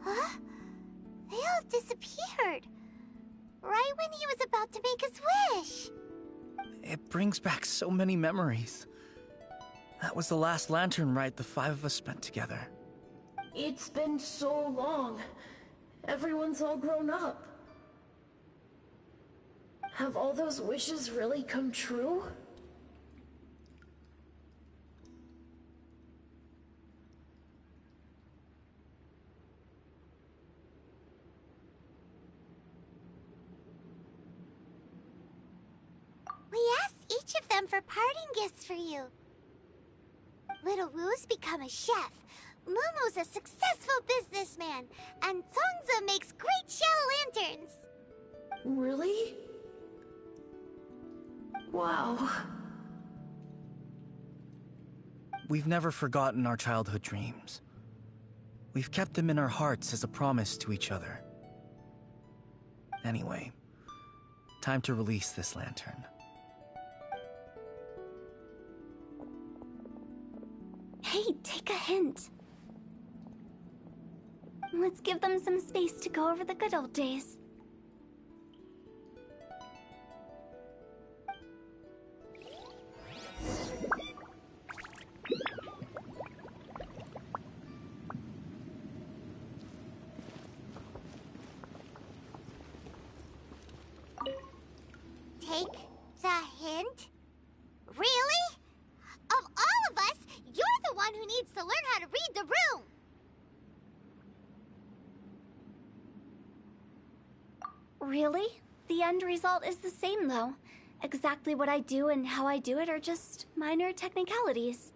Huh? They all disappeared. Right when he was about to make his wish. It brings back so many memories. That was the last lantern ride the five of us spent together. It's been so long. Everyone's all grown up. Have all those wishes really come true? We asked each of them for parting gifts for you. Little Wu's become a chef. Momo's a successful businessman. And Songza makes great shell lanterns. Really? Wow. We've never forgotten our childhood dreams. We've kept them in our hearts as a promise to each other. Anyway, time to release this lantern. Hey, take a hint. Let's give them some space to go over the good old days. Take the hint? Really? Of all of us, you're the one who needs to learn how to read the room! Really? The end result is the same, though. Exactly what I do and how I do it are just minor technicalities.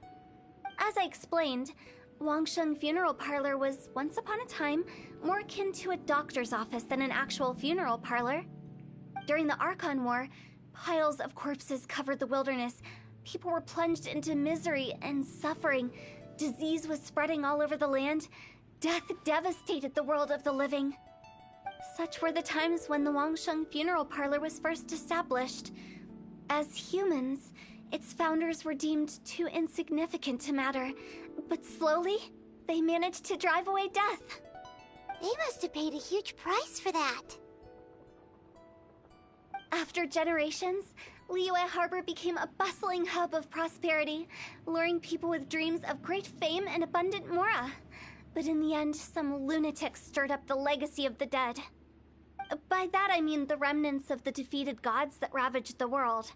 As I explained, Wangsheng Funeral Parlor was, once upon a time, more akin to a doctor's office than an actual funeral parlor. During the Archon War, piles of corpses covered the wilderness, People were plunged into misery and suffering. Disease was spreading all over the land. Death devastated the world of the living. Such were the times when the Wangsheng Funeral Parlor was first established. As humans, its founders were deemed too insignificant to matter, but slowly, they managed to drive away death. They must have paid a huge price for that. After generations, Liyue Harbor became a bustling hub of prosperity, luring people with dreams of great fame and abundant mora. But in the end, some lunatics stirred up the legacy of the dead. By that I mean the remnants of the defeated gods that ravaged the world.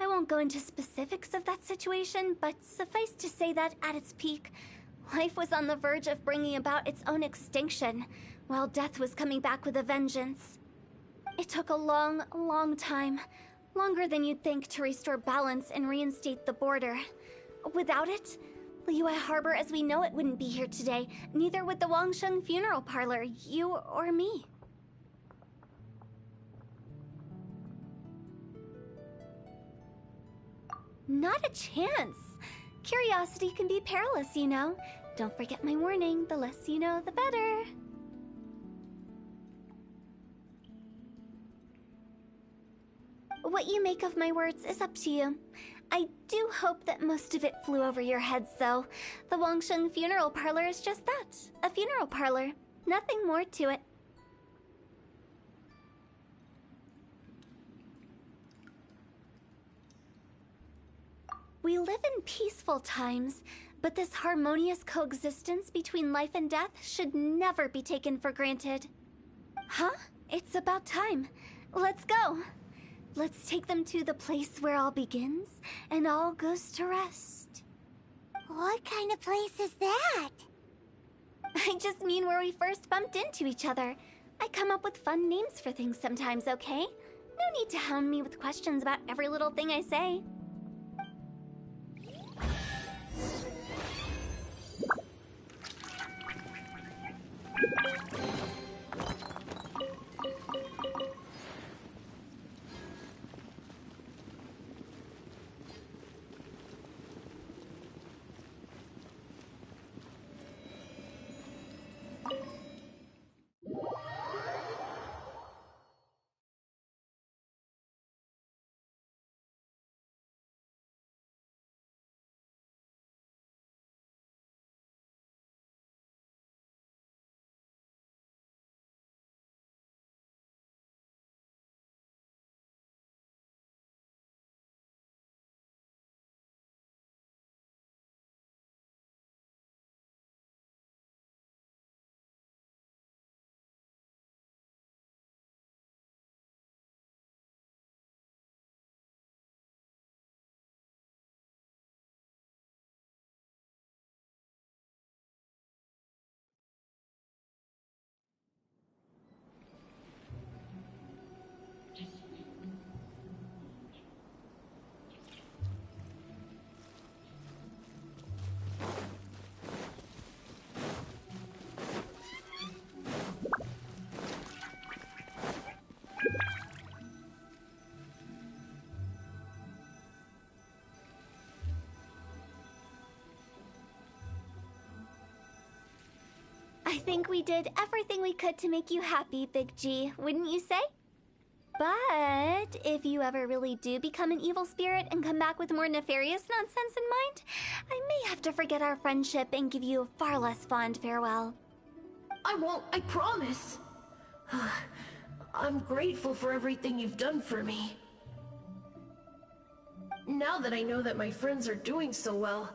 I won't go into specifics of that situation, but suffice to say that at its peak, life was on the verge of bringing about its own extinction, while death was coming back with a vengeance. It took a long, long time, longer than you'd think, to restore balance and reinstate the border. Without it, Liyue Harbor as we know it wouldn't be here today, neither would the Wangsheng Funeral Parlor, you or me. Not a chance. Curiosity can be perilous, you know. Don't forget my warning, the less you know, the better. What you make of my words is up to you. I do hope that most of it flew over your heads, though. The Wangsheng Funeral Parlor is just that, a funeral parlor. Nothing more to it. We live in peaceful times, but this harmonious coexistence between life and death should never be taken for granted. Huh? It's about time. Let's go. Let's take them to the place where all begins and all goes to rest. What kind of place is that? I just mean where we first bumped into each other. I come up with fun names for things sometimes, okay? No need to hound me with questions about every little thing I say. I think we did everything we could to make you happy, Big G, wouldn't you say? But if you ever really do become an evil spirit and come back with more nefarious nonsense in mind, I may have to forget our friendship and give you a far less fond farewell. I won't, I promise. I'm grateful for everything you've done for me. Now that I know that my friends are doing so well,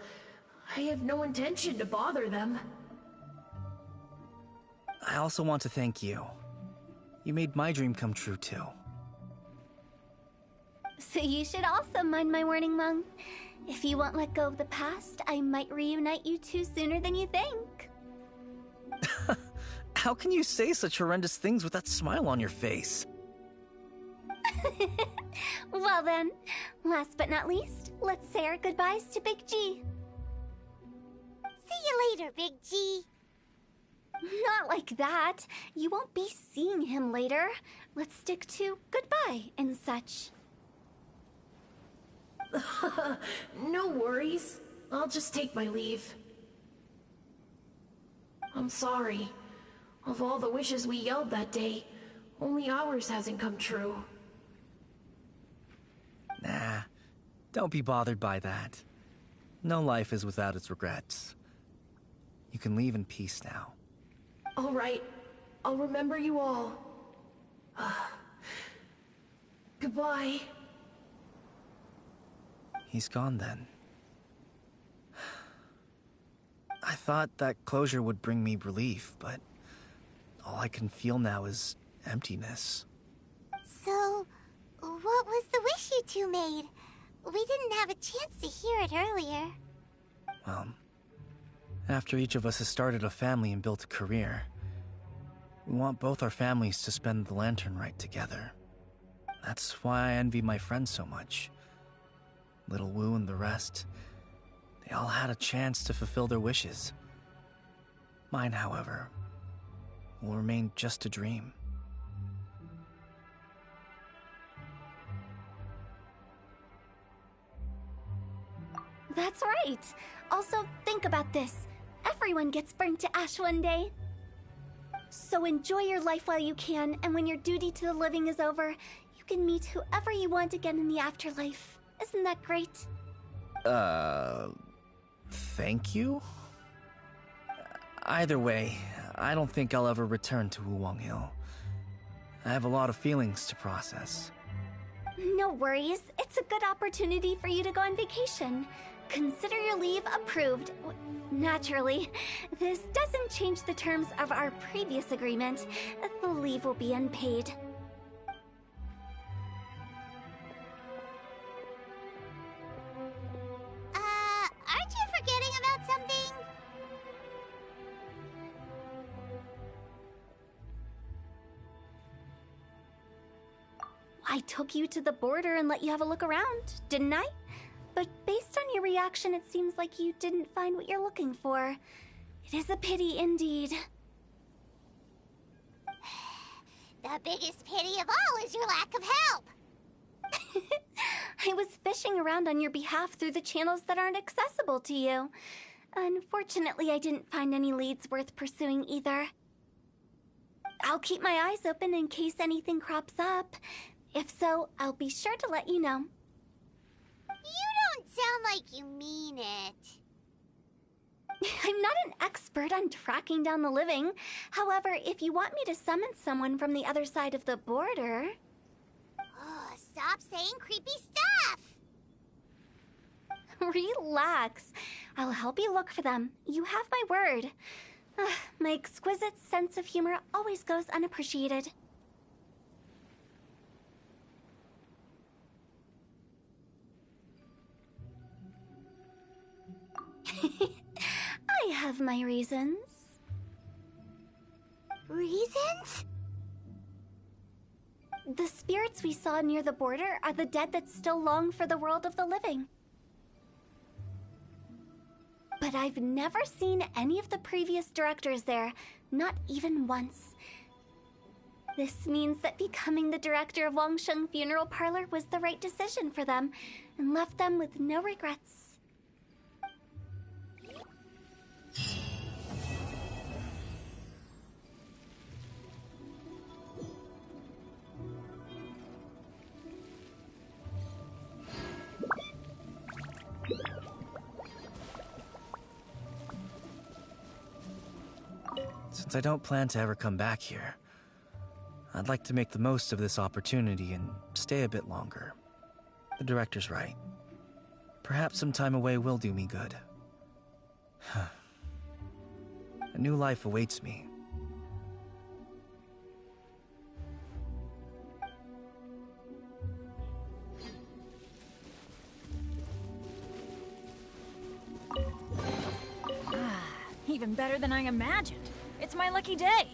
I have no intention to bother them. I also want to thank you. You made my dream come true, too. So you should also mind my warning, Mung. If you won't let go of the past, I might reunite you two sooner than you think. How can you say such horrendous things with that smile on your face? Well then, last but not least, let's say our goodbyes to Big G. See you later, Big G. Not like that. You won't be seeing him later. Let's stick to goodbye and such. No worries. I'll just take my leave. I'm sorry. Of all the wishes we yelled that day, only ours hasn't come true. Nah, don't be bothered by that. No life is without its regrets. You can leave in peace now. All right. I'll remember you all. Goodbye. He's gone then. I thought that closure would bring me relief, but all I can feel now is emptiness. So, what was the wish you two made? We didn't have a chance to hear it earlier. Well, after each of us has started a family and built a career, we want both our families to spend the Lantern Rite together. That's why I envy my friends so much. Little Wu and the rest, they all had a chance to fulfill their wishes. Mine, however, will remain just a dream. That's right. Also, think about this. Everyone gets burnt to ash one day. So enjoy your life while you can, and when your duty to the living is over, you can meet whoever you want again in the afterlife. Isn't that great? Thank you? Either way, I don't think I'll ever return to Wuwang Hill. I have a lot of feelings to process. No worries. It's a good opportunity for you to go on vacation. Consider your leave approved. Naturally, this doesn't change the terms of our previous agreement. The leave will be unpaid. Aren't you forgetting about something? I took you to the border and let you have a look around, didn't I? But based on your reaction, it seems like you didn't find what you're looking for. It is a pity indeed. The biggest pity of all is your lack of help. I was fishing around on your behalf through the channels that aren't accessible to you. Unfortunately, I didn't find any leads worth pursuing either. I'll keep my eyes open in case anything crops up. If so, I'll be sure to let you know. You don't sound like you mean it. I'm not an expert on tracking down the living. However, if you want me to summon someone from the other side of the border... Oh, stop saying creepy stuff! Relax. I'll help you look for them. You have my word. My exquisite sense of humor always goes unappreciated. I have my reasons. Reasons? The spirits we saw near the border are the dead that still long for the world of the living. But I've never seen any of the previous directors there, not even once. This means that becoming the director of Wangsheng Funeral Parlor was the right decision for them, and left them with no regrets. Since I don't plan to ever come back here, I'd like to make the most of this opportunity and stay a bit longer. The director's right. Perhaps some time away will do me good. A new life awaits me. Even better than I imagined. It's my lucky day.